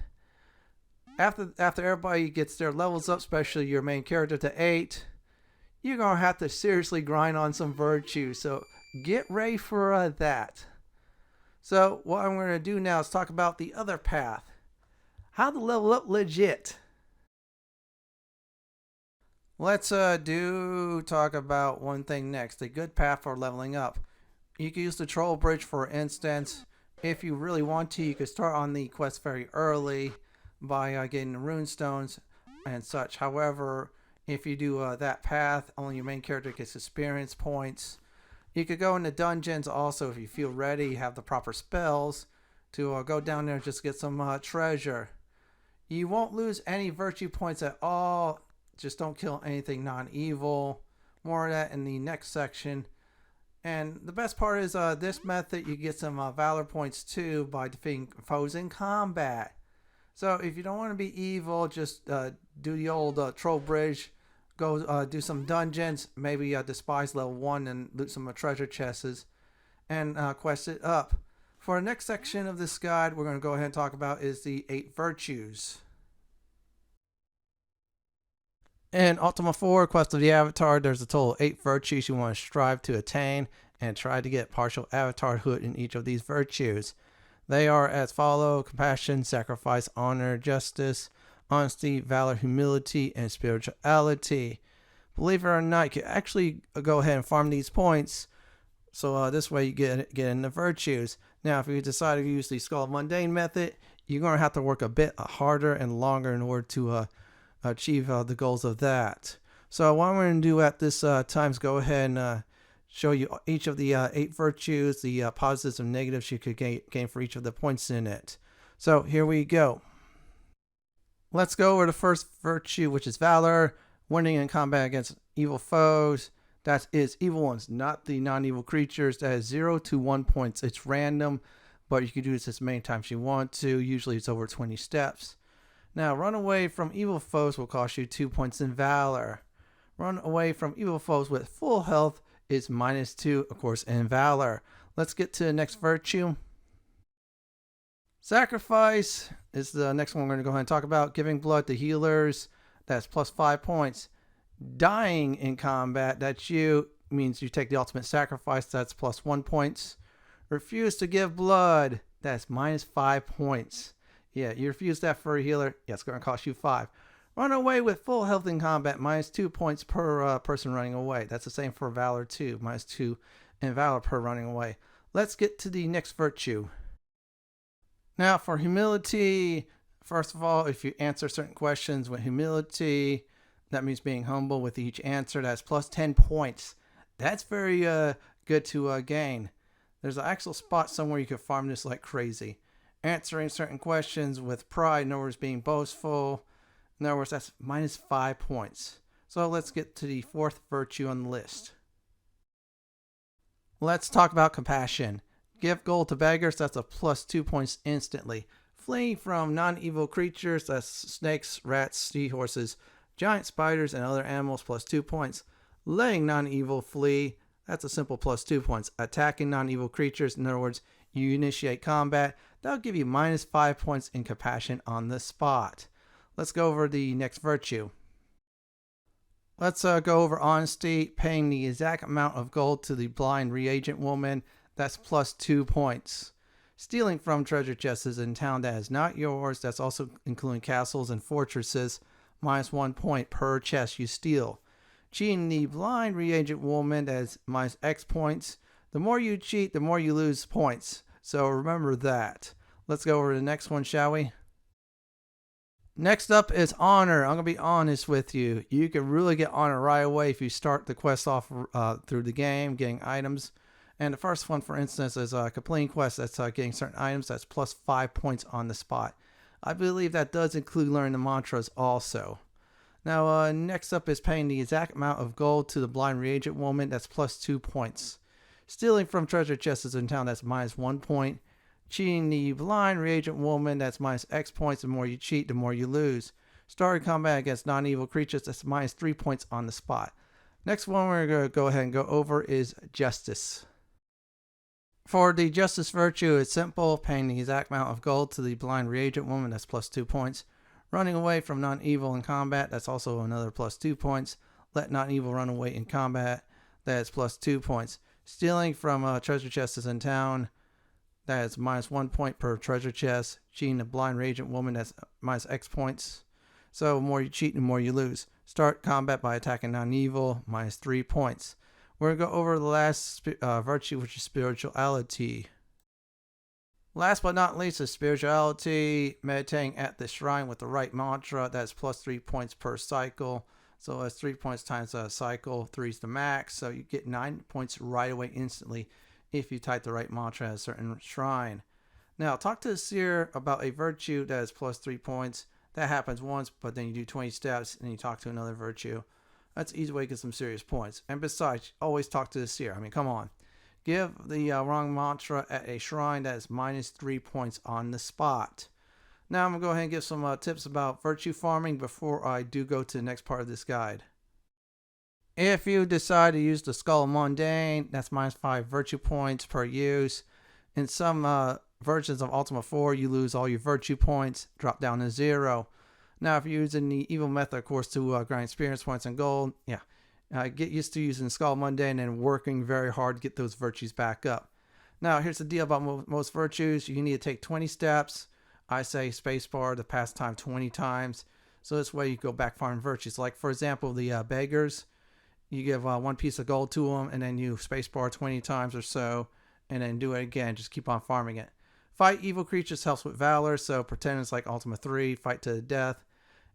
After everybody gets their levels up, especially your main character, to 8, you're going to have to seriously grind on some virtue. So get ready for that. So what I'm going to do now is talk about the other path. How to level up legit. Let's talk about one thing next. A good path for leveling up. You can use the Troll Bridge, for instance. If you really want to, you can start on the quest very early by getting the rune stones and such. However, if you do that path, only your main character gets experience points. You could go into dungeons also if you feel ready, have the proper spells to go down there and just get some treasure. You won't lose any virtue points at all. Just don't kill anything non-evil. More of that in the next section. And the best part is this method, you get some valor points too by defeating foes in combat. So if you don't want to be evil, just do the old Troll Bridge. Go do some dungeons, maybe despise level 1 and loot some treasure chests and quest it up. For the next section of this guide, we're going to go ahead and talk about is the 8 virtues. In Ultima 4, Quest of the Avatar, there's a total of 8 virtues you want to strive to attain and try to get partial avatarhood in each of these virtues. They are as follow: compassion, sacrifice, honor, justice, honesty, valor, humility, and spirituality. Believe it or not, you can actually go ahead and farm these points. So this way you get in the virtues. Now, if you decide to use the Skull of Mondain method, you're going to have to work a bit harder and longer in order to achieve the goals of that. So what I'm going to do at this time is go ahead and show you each of the 8 virtues, the positives and negatives you could gain for each of the points in it. So here we go. Let's go over the first virtue, which is valor. Winning in combat against evil foes. That is evil ones, not the non-evil creatures. That is 0 to 1 points. It's random, but you can do this as many times as you want to. Usually it's over 20 steps. Now, run away from evil foes will cost you 2 points in valor. Run away from evil foes with full health is -2, of course, in valor. Let's get to the next virtue. Sacrifice is the next one we're going to go ahead and talk about. Giving blood to healers, that's +5 points. Dying in combat, that's you, means you take the ultimate sacrifice, that's +1 points. Refuse to give blood, that's -5 points. Yeah, you refuse that for a healer, yeah, it's going to cost you 5. Run away with full health in combat, -2 points per person running away. That's the same for valor too, -2 in valor per running away. Let's get to the next virtue. Now for humility, first of all, if you answer certain questions with humility, that means being humble with each answer. That's plus 10 points. That's very good to gain. There's an actual spot somewhere you can farm this like crazy. Answering certain questions with pride, in other words, being boastful. In other words, that's minus 5 points. So let's get to the fourth virtue on the list. Let's talk about compassion. Give gold to beggars, that's a plus 2 points instantly. Fleeing from non-evil creatures, that's snakes, rats, seahorses, giant spiders, and other animals, plus 2 points. Letting non-evil flee, that's a simple plus 2 points. Attacking non-evil creatures, in other words, you initiate combat, that'll give you minus 5 points in compassion on the spot. Let's go over the next virtue. Let's go over honesty, paying the exact amount of gold to the blind reagent woman. That's plus 2 points. Stealing from treasure chests in town that is not yours. That's also including castles and fortresses. Minus 1 point per chest you steal. Cheating the blind reagent woman. That is minus X points. The more you cheat, the more you lose points. So remember that. Let's go over to the next one, shall we? Next up is honor. I'm going to be honest with you. You can really get honor right away if you start the quest off through the game, getting items. And the first one, for instance, is a completing quest. That's getting certain items. That's plus 5 points on the spot. I believe that does include learning the mantras also. Now, next up is paying the exact amount of gold to the blind reagent woman. That's plus 2 points. Stealing from treasure chests in town. That's minus 1 point. Cheating the blind reagent woman, that's minus X points. The more you cheat, the more you lose. Starting combat against non-evil creatures, that's minus 3 points on the spot. Next one we're going to go ahead and go over is justice. For the justice virtue, it's simple. Paying the exact amount of gold to the blind reagent woman, that's plus 2 points. Running away from non-evil in combat, that's also another plus 2 points. Let non-evil run away in combat, that's plus 2 points. Stealing from treasure chests in town, that is minus 1 point per treasure chest. Cheating a blind reagent woman, that's minus X points. So the more you cheat, the more you lose. Start combat by attacking non-evil, minus 3 points. We're going to go over the last virtue, which is spirituality. Last but not least is spirituality. Meditating at the shrine with the right mantra, that's plus 3 points per cycle. So that's 3 points times a cycle. 3 is the max. So you get 9 points right away instantly if you type the right mantra at a certain shrine. Now, talk to the Seer about a virtue that is plus 3 points. That happens once, but then you do 20 steps and you talk to another virtue. That's an easy way to get some serious points. And besides, always talk to the Seer. I mean, come on. Give the wrong mantra at a shrine, that is minus 3 points on the spot. Now, I'm going to go ahead and give some tips about virtue farming before I do go to the next part of this guide. If you decide to use the Skull of Mondain, that's minus 5 virtue points per use. In some versions of Ultima 4, you lose all your virtue points, drop down to 0. Now, if you're using the evil method, of course, to grind experience points and gold, get used to using Skull of Mondain and working very hard to get those virtues back up. Now, here's the deal about most virtues. You need to take 20 steps. I say spacebar to pass time 20 times. So this way you go back farming virtues. Like, for example, the beggars. You give 1 piece of gold to them, and then you spacebar 20 times or so, and then do it again. Just keep on farming it. Fight evil creatures helps with valor, so pretend it's like Ultima 3, fight to the death.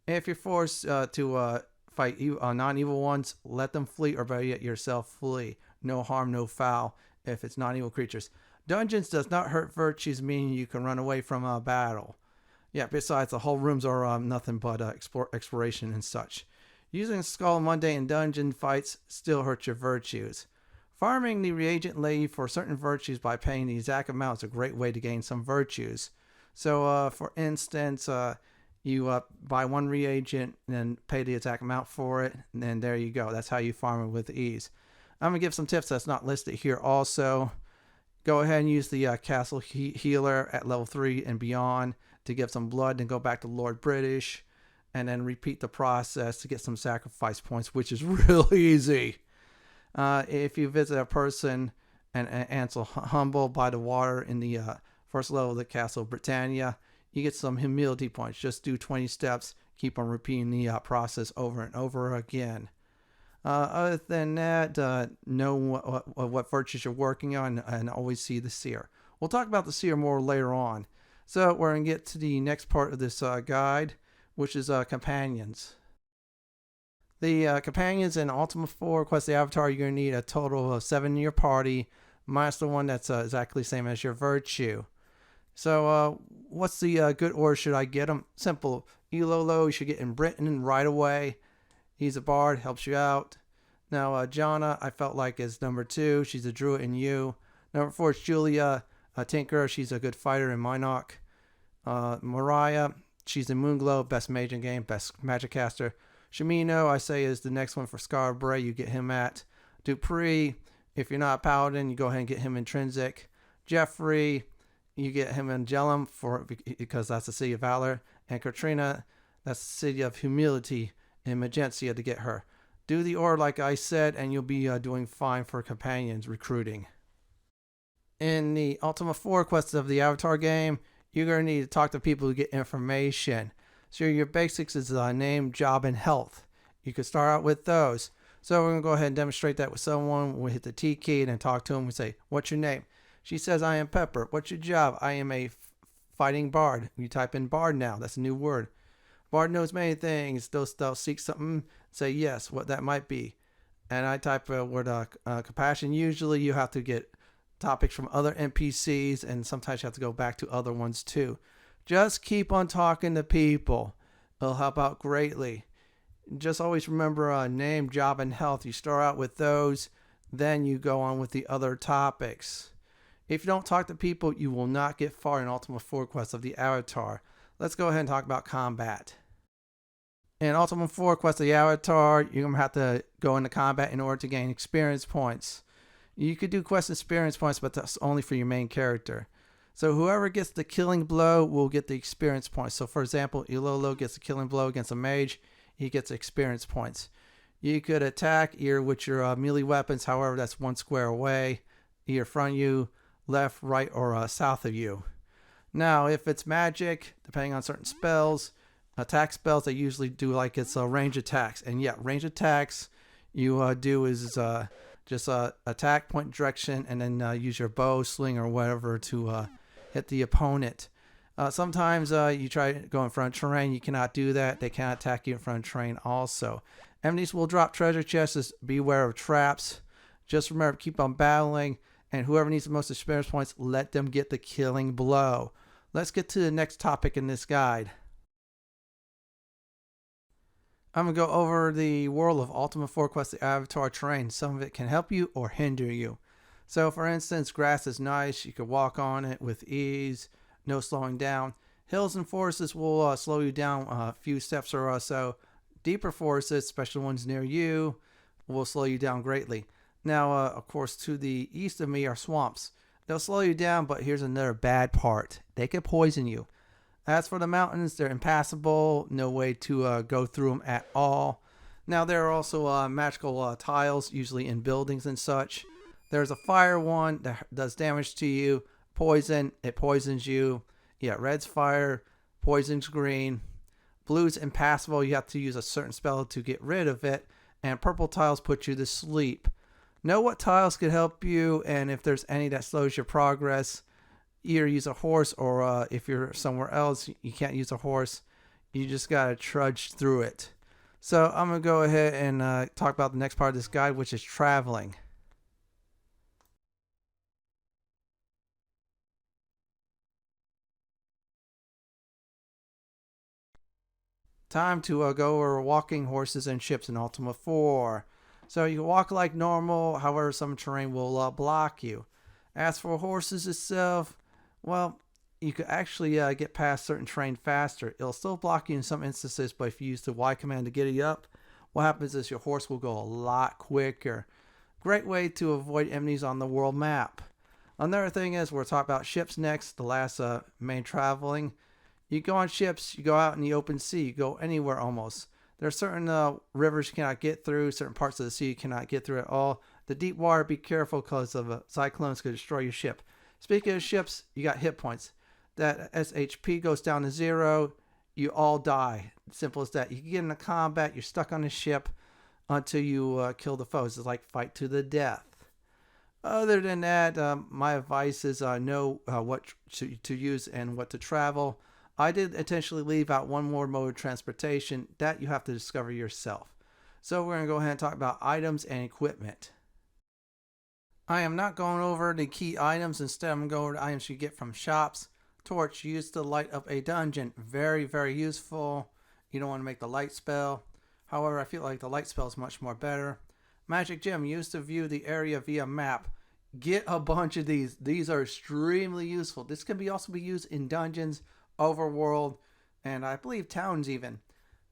If you're forced to fight non-evil ones, let them flee, or better yet, yourself flee. No harm, no foul if it's non-evil creatures. Dungeons does not hurt virtues, meaning you can run away from a battle. Yeah, besides, the whole rooms are nothing but exploration and such. Using Skull of Mondain in dungeon fights still hurts your virtues. Farming the reagent lady for certain virtues by paying the exact amount is a great way to gain some virtues. So, for instance, you buy 1 reagent and then pay the exact amount for it, and then there you go. That's how you farm it with ease. I'm going to give some tips that's not listed here also. Go ahead and use the Castle Healer at level 3 and beyond to get some blood, and go back to Lord British. And then repeat the process to get some sacrifice points, which is really easy. If you visit a person and answer humble by the water in the first level of the Castle Britannia, you get some humility points. Just do 20 steps. Keep on repeating the process over and over again. Other than that, know what virtues you're working on, and always see the Seer. We'll talk about the Seer more later on. So we're going to get to the next part of this guide, which is companions. The companions in Ultima 4 Quest of the Avatar, you're going to need a total of 7 in your party, minus the one that's exactly the same as your virtue. So what's the good order should I get them? Simple. Ilolo, you should get in Britain right away. He's a bard, helps you out. Now Jana, I felt like is number 2. She's a druid in you. Number 4 is Julia, a tinker. She's a good fighter in Minok. Mariah, she's in Moonglow, best mage in game, best magic caster. Shamino, I say, is the next one for Scarborough. You get him at Dupree. If you're not a paladin, you go ahead and get him intrinsic. Jeffrey, you get him in Jellum because that's the city of valor. And Katrina, that's the city of humility in Magentia to get her. Do the order like I said, and you'll be doing fine for companions recruiting. In the Ultima 4 Quest of the Avatar game, you're going to need to talk to people to get information. So your basics is name, job, and health. You could start out with those. So we're going to go ahead and demonstrate that with someone. We'll hit the T key and then talk to them. We say, what's your name? She says, I am Pepper. What's your job? I am a fighting bard. You type in bard now. That's a new word. Bard knows many things. They'll seek something. Say yes, what that might be. And I type a word compassion. Usually you have to get topics from other NPCs, and sometimes you have to go back to other ones too. Just keep on talking to people. It'll help out greatly. Just always remember name, job, and health. You start out with those, then you go on with the other topics. If you don't talk to people, you will not get far in Ultima 4 Quest of the Avatar. Let's go ahead and talk about combat. In Ultima 4 Quest of the Avatar, you're going to have to go into combat in order to gain experience points. You could do quest experience points, but that's only for your main character. So whoever gets the killing blow will get the experience points. So for example, Ilolo gets the killing blow against a mage. He gets experience points. You could attack either with your melee weapons. However, that's 1 square away, either from you, left, right, or south of you. Now, if it's magic, depending on certain spells, attack spells, they usually do like it's range attacks. And yeah, range attacks you do is just attack, point direction, and then use your bow, sling, or whatever to hit the opponent. Sometimes you try to go in front of terrain. You cannot do that. They cannot attack you in front of terrain also. Enemies will drop treasure chests. Beware of traps. Just remember, keep on battling. And whoever needs the most experience points, let them get the killing blow. Let's get to the next topic in this guide. I'm going to go over the World of Ultima 4 Quest of the Avatar terrain. Some of it can help you or hinder you. So for instance, grass is nice. You can walk on it with ease. No slowing down. Hills and forests will slow you down a few steps or so. Deeper forests, especially ones near you, will slow you down greatly. Now, of course, to the east of me are swamps. They'll slow you down, but here's another bad part. They could poison you. As for the mountains, they're impassable. No way to go through them at all. Now, there are also magical tiles, usually in buildings and such. There's a fire one that does damage to you. Poison, it poisons you. Yeah, red's fire, poison's green. Blue's impassable. You have to use a certain spell to get rid of it. And purple tiles put you to sleep. Know what tiles could help you, and if there's any that slows your progress, either use a horse, or if you're somewhere else, you can't use a horse. You just got to trudge through it. So I'm going to go ahead and talk about the next part of this guide, which is traveling. Time to go over walking, horses, and ships in Ultima 4. So you can walk like normal, however some terrain will block you. As for horses itself, well, you could actually get past certain terrain faster. It'll still block you in some instances, but if you use the Y command to get it up, what happens is your horse will go a lot quicker. Great way to avoid enemies on the world map. Another thing is, we'll talk about ships next, the last main traveling. You go on ships, you go out in the open sea, you go anywhere almost. There are certain rivers you cannot get through, certain parts of the sea you cannot get through at all. The deep water, be careful because of cyclones could destroy your ship. Speaking of ships, you got hit points. That SHP goes down to 0, you all die. Simple as that. You can get into combat, you're stuck on the ship until you kill the foes. It's like fight to the death. Other than that, my advice is know what to use and what to travel. I did intentionally leave out one more mode of transportation that you have to discover yourself. So we're going to go ahead and talk about items and equipment. I am not going over the key items. Instead, I'm going to go over the items you get from shops. Torch, used to light up a dungeon. Very, very useful. You don't want to make the light spell. However, I feel like the light spell is much more better. Magic gem, used to view the area via map. Get a bunch of these. These are extremely useful. This can also be used in dungeons, overworld, and I believe towns even.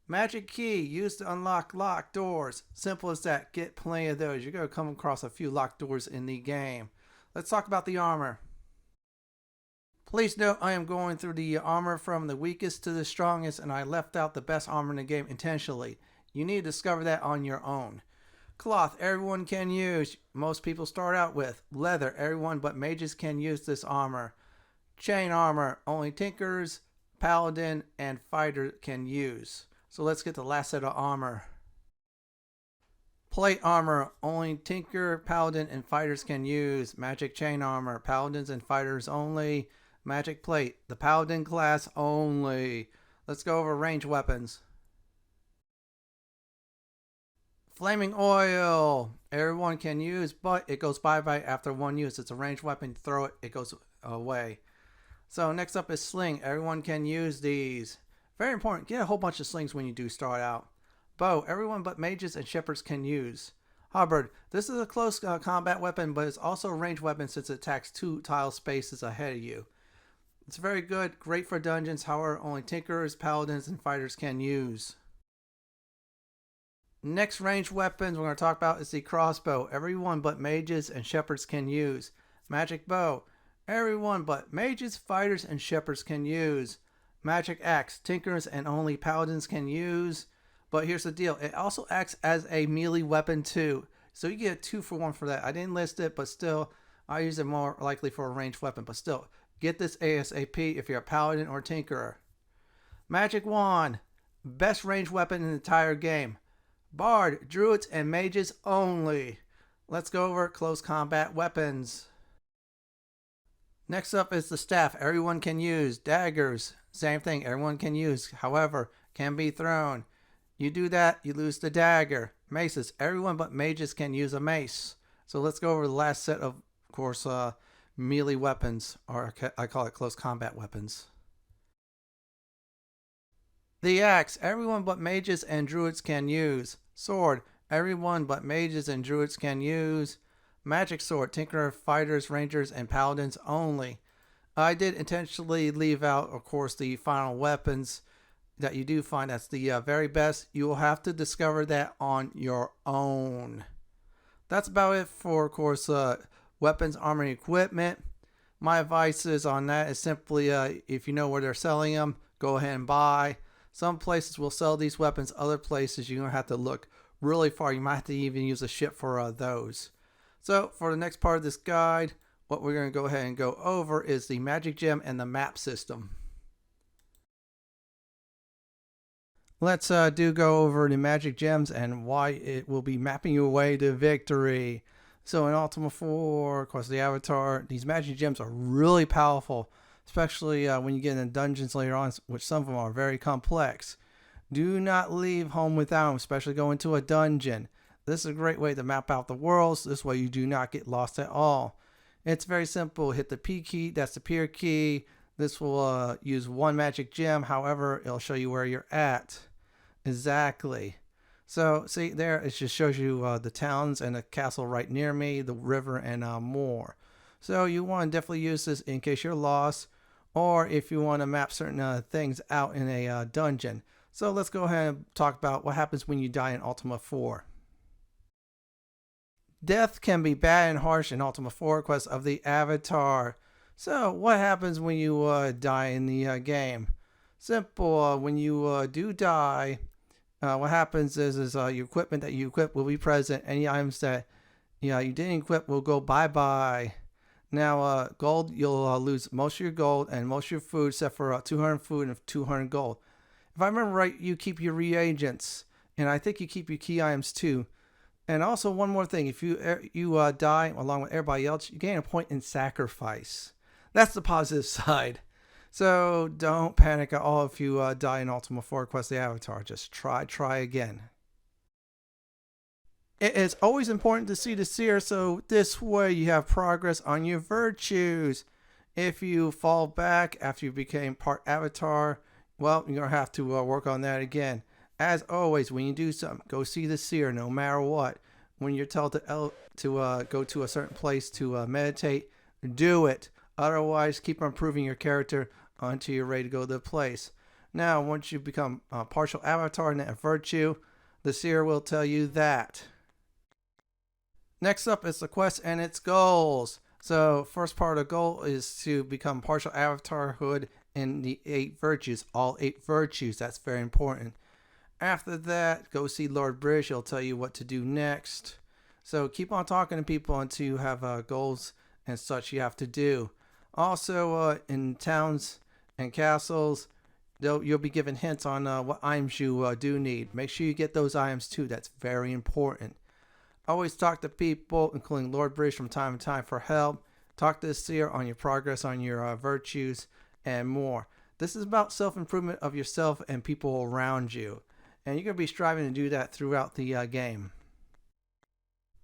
Magic key, used to unlock locked doors. Simple as that. Get plenty of those. You're going to come across a few locked doors in the game. Let's talk about the armor. Please note I am going through the armor from the weakest to the strongest, and I left out the best armor in the game intentionally. You need to discover that on your own. Cloth, everyone can use. Most people start out with. Leather, everyone but mages can use this armor. Chain armor, only tinkers, paladin, and fighter can use. So let's get the last set of armor. Plate armor, only tinker, paladin, and fighters can use. Magic chain armor, paladins and fighters only. Magic plate, the paladin class only. Let's go over ranged weapons. Flaming oil, everyone can use, but it goes bye-bye after one use. It's a ranged weapon, throw it, it goes away. So next up is sling, everyone can use these. Very important, get a whole bunch of slings when you do start out. Bow, everyone but mages and shepherds can use. Halberd, this is a close combat weapon, but it's also a ranged weapon since it attacks 2 tile spaces ahead of you. It's very good, great for dungeons, however only tinkerers, paladins, and fighters can use. Next ranged weapons we're going to talk about is the crossbow. Everyone but mages and shepherds can use. Magic bow, everyone but mages, fighters, and shepherds can use. Magic axe, tinkers and only paladins can use. But here's the deal, it also acts as a melee weapon too. So you get a 2-for-1 for that. I didn't list it, but still, I use it more likely for a ranged weapon. But still, get this ASAP if you're a paladin or tinkerer. Magic wand, best ranged weapon in the entire game. Bard, druids, and mages only. Let's go over close combat weapons. Next up is the staff, everyone can use. Daggers, same thing, everyone can use. However, can be thrown. You do that, you lose the dagger. Maces, everyone but mages can use a mace. So let's go over the last set of course, melee weapons, or I call it close combat weapons. The axe, everyone but mages and druids can use. Sword, everyone but mages and druids can use. Magic sword, tinkerer, fighters, rangers, and paladins only. I did intentionally leave out, of course, the final weapons that you do find. That's the very best. You will have to discover that on your own. That's about it for, of course, weapons, armor, and equipment. My advice is on that is simply, if you know where they're selling them, go ahead and buy. Some places will sell these weapons. Other places you're going to have to look really far. You might have to even use a ship for those. So for the next part of this guide, what we're going to go ahead and go over is the magic gem and the map system. Let's go over the magic gems and why it will be mapping you away to victory. So in Ultima 4, of course, the Avatar, these magic gems are really powerful, especially when you get in dungeons later on, which some of them are very complex. Do not leave home without them, especially go into a dungeon. This is a great way to map out the worlds. This way you do not get lost at all. It's very simple. Hit the P key, that's the peer key. This will use one magic gem. However, it'll show you where you're at. Exactly. So see there, it just shows you the towns and the castle right near me, the river, and more. So you want to definitely use this in case you're lost, or if you want to map certain things out in a dungeon. So let's go ahead and talk about what happens when you die in Ultima 4. Death can be bad and harsh in Ultima 4 Quest of the Avatar. So what happens when you die in the game? Simple. When you do die, what happens is your equipment that you equip will be present. Any items that you didn't equip will go bye-bye. Now, gold, you'll lose most of your gold and most of your food, except for 200 food and 200 gold. If I remember right, you keep your reagents, and I think you keep your key items too. And also one more thing, if you die along with everybody else, you gain a point in sacrifice. That's the positive side. So don't panic at all if you die in Ultima 4 Quest of the Avatar. Just try again. It is always important to see the Seer, so this way you have progress on your virtues. If you fall back after you became part Avatar, well, you're going to have to work on that again. As always, when you do something, go see the Seer no matter what. When you're told to go to a certain place to meditate, do it. Otherwise, keep improving your character until you're ready to go to the place. Now, once you become a partial Avatar and a virtue, the Seer will tell you that. Next up is the quest and its goals. So, first part of the goal is to become partial avatarhood in the 8 virtues. All 8 virtues, that's very important. After that, go see Lord British. He'll tell you what to do next. So, keep on talking to people until you have goals and such you have to do. Also, in towns and castles, you'll be given hints on what items you do need. Make sure you get those items too. That's very important. Always talk to people, including Lord British, from time to time for help. Talk to the Seer on your progress, on your virtues, and more. This is about self-improvement of yourself and people around you. And you're going to be striving to do that throughout the game.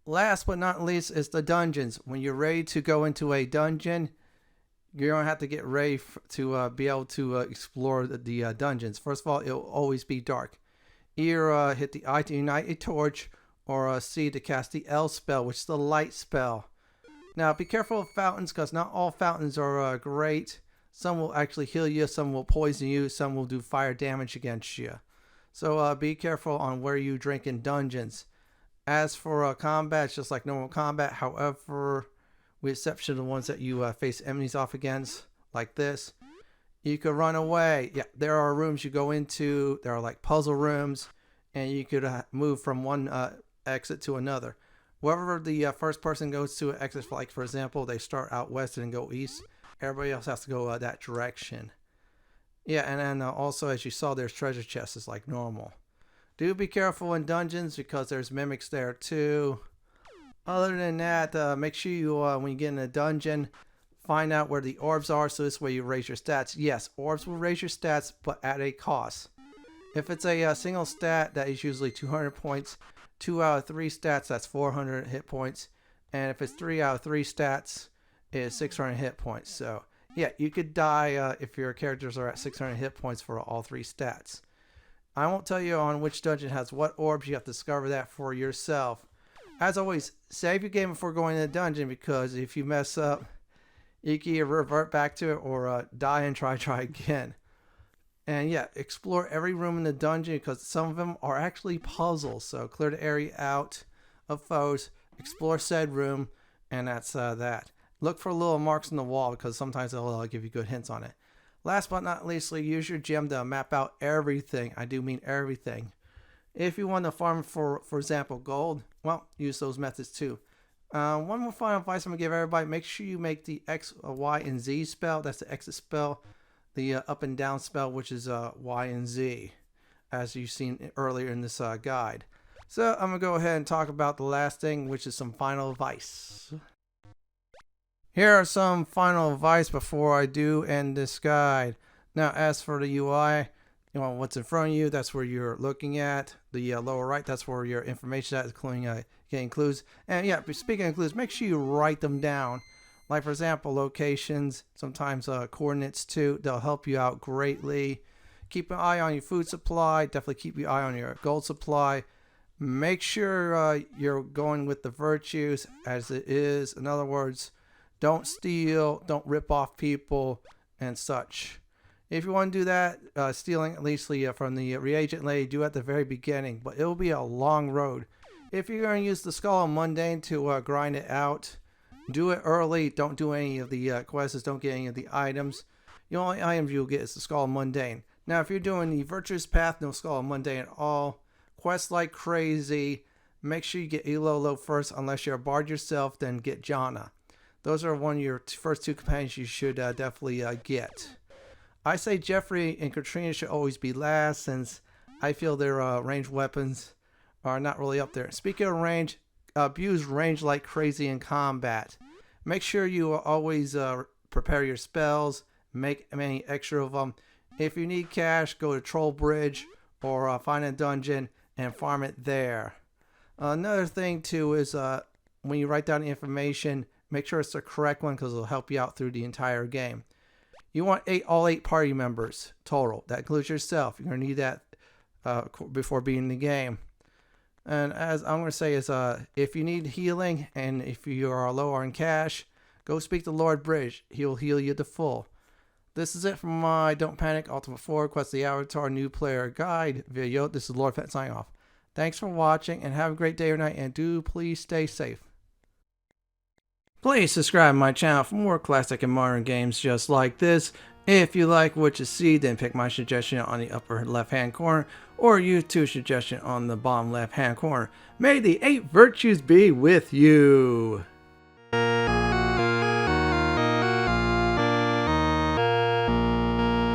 Last but not least is the dungeons. When you're ready to go into a dungeon, you're going to have to get ready to be able to explore the dungeons. First of all, it'll always be dark. Either hit the I to ignite a torch, or C to cast the L spell, which is the light spell. Now, be careful of fountains, because not all fountains are great. Some will actually heal you, some will poison you, some will do fire damage against you. So be careful on where you drink in dungeons. As for combat, it's just like normal combat. However, with exception of the ones that you face enemies off against, like this, you could run away. Yeah, there are rooms you go into. There are like puzzle rooms, and you could move from one exit to another. Wherever the first person goes to an exit, like for example, they start out west and go east. Everybody else has to go that direction. Yeah, and then also, as you saw, there's treasure chests, it's like normal. Do be careful in dungeons because there's mimics there too. Other than that, make sure you, when you get in a dungeon, find out where the orbs are, so this way you raise your stats. Yes, orbs will raise your stats, but at a cost. If it's a single stat, that is usually 200 points. 2 out of 3 stats, that's 400 hit points. And if it's 3 out of 3 stats, it's 600 hit points. So, yeah, you could die if your characters are at 600 hit points for all 3 stats. I won't tell you on which dungeon has what orbs. You have to discover that for yourself. As always, save your game before going to the dungeon, because if you mess up, you can either revert back to it or die and try again. And yeah, explore every room in the dungeon, because some of them are actually puzzles. So clear the area out of foes, explore said room, and that's that. Look for little marks on the wall, because sometimes they'll give you good hints on it. Last but not least, use your gem to map out everything. I do mean everything. If you want to farm for example, gold, well, use those methods too. One more final advice I'm going to give everybody. Make sure you make the X, Y, and Z spell. That's the exit spell. The up and down spell, which is Y and Z, as you've seen earlier in this guide. So I'm going to go ahead and talk about the last thing, which is some final advice. Here are some final advice before I do end this guide. Now, as for the UI, what's in front of you, that's where you're looking at. The lower right, that's where your information is, including getting clues. And yeah, speaking of clues, make sure you write them down. Like for example, locations, sometimes coordinates too. They'll help you out greatly. Keep an eye on your food supply. Definitely keep your eye on your gold supply. Make sure you're going with the virtues as it is. In other words, don't steal, don't rip off people, and such. If you want to do that, stealing at least from the reagent lady, do at the very beginning, but it will be a long road. If you're going to use the Skull of Mondain to grind it out, do it early. Don't do any of the quests, don't get any of the items. The only items you'll get is the Skull of Mondain. Now, if you're doing the Virtuous Path, no Skull of Mondain at all. Quest like crazy. Make sure you get Ilolo first, unless you're a bard yourself, then get Jana. Those are one of your first 2 companions you should definitely get. I say Jeffrey and Katrina should always be last, since I feel their ranged weapons are not really up there. Speaking of range, abuse range like crazy in combat. Make sure you always prepare your spells, make many extra of them. If you need cash, go to Troll Bridge or find a dungeon and farm it there. Another thing too is when you write down the information, make sure it's the correct one because it'll help you out through the entire game. You want all eight party members total. That includes yourself. You're going to need that before beating the game. And as I'm going to say is, if you need healing and if you are low on cash, go speak to Lord Bridge. He'll heal you to full. This is it from my Don't Panic Ultima 4 Quest of the Avatar New Player Guide video. This is Lord Fenton signing off. Thanks for watching and have a great day or night, and do please stay safe. Please subscribe to my channel for more classic and modern games just like this. If you like what you see, then pick my suggestion on the upper left hand corner or YouTube's suggestion on the bottom left hand corner. May the 8 virtues be with you.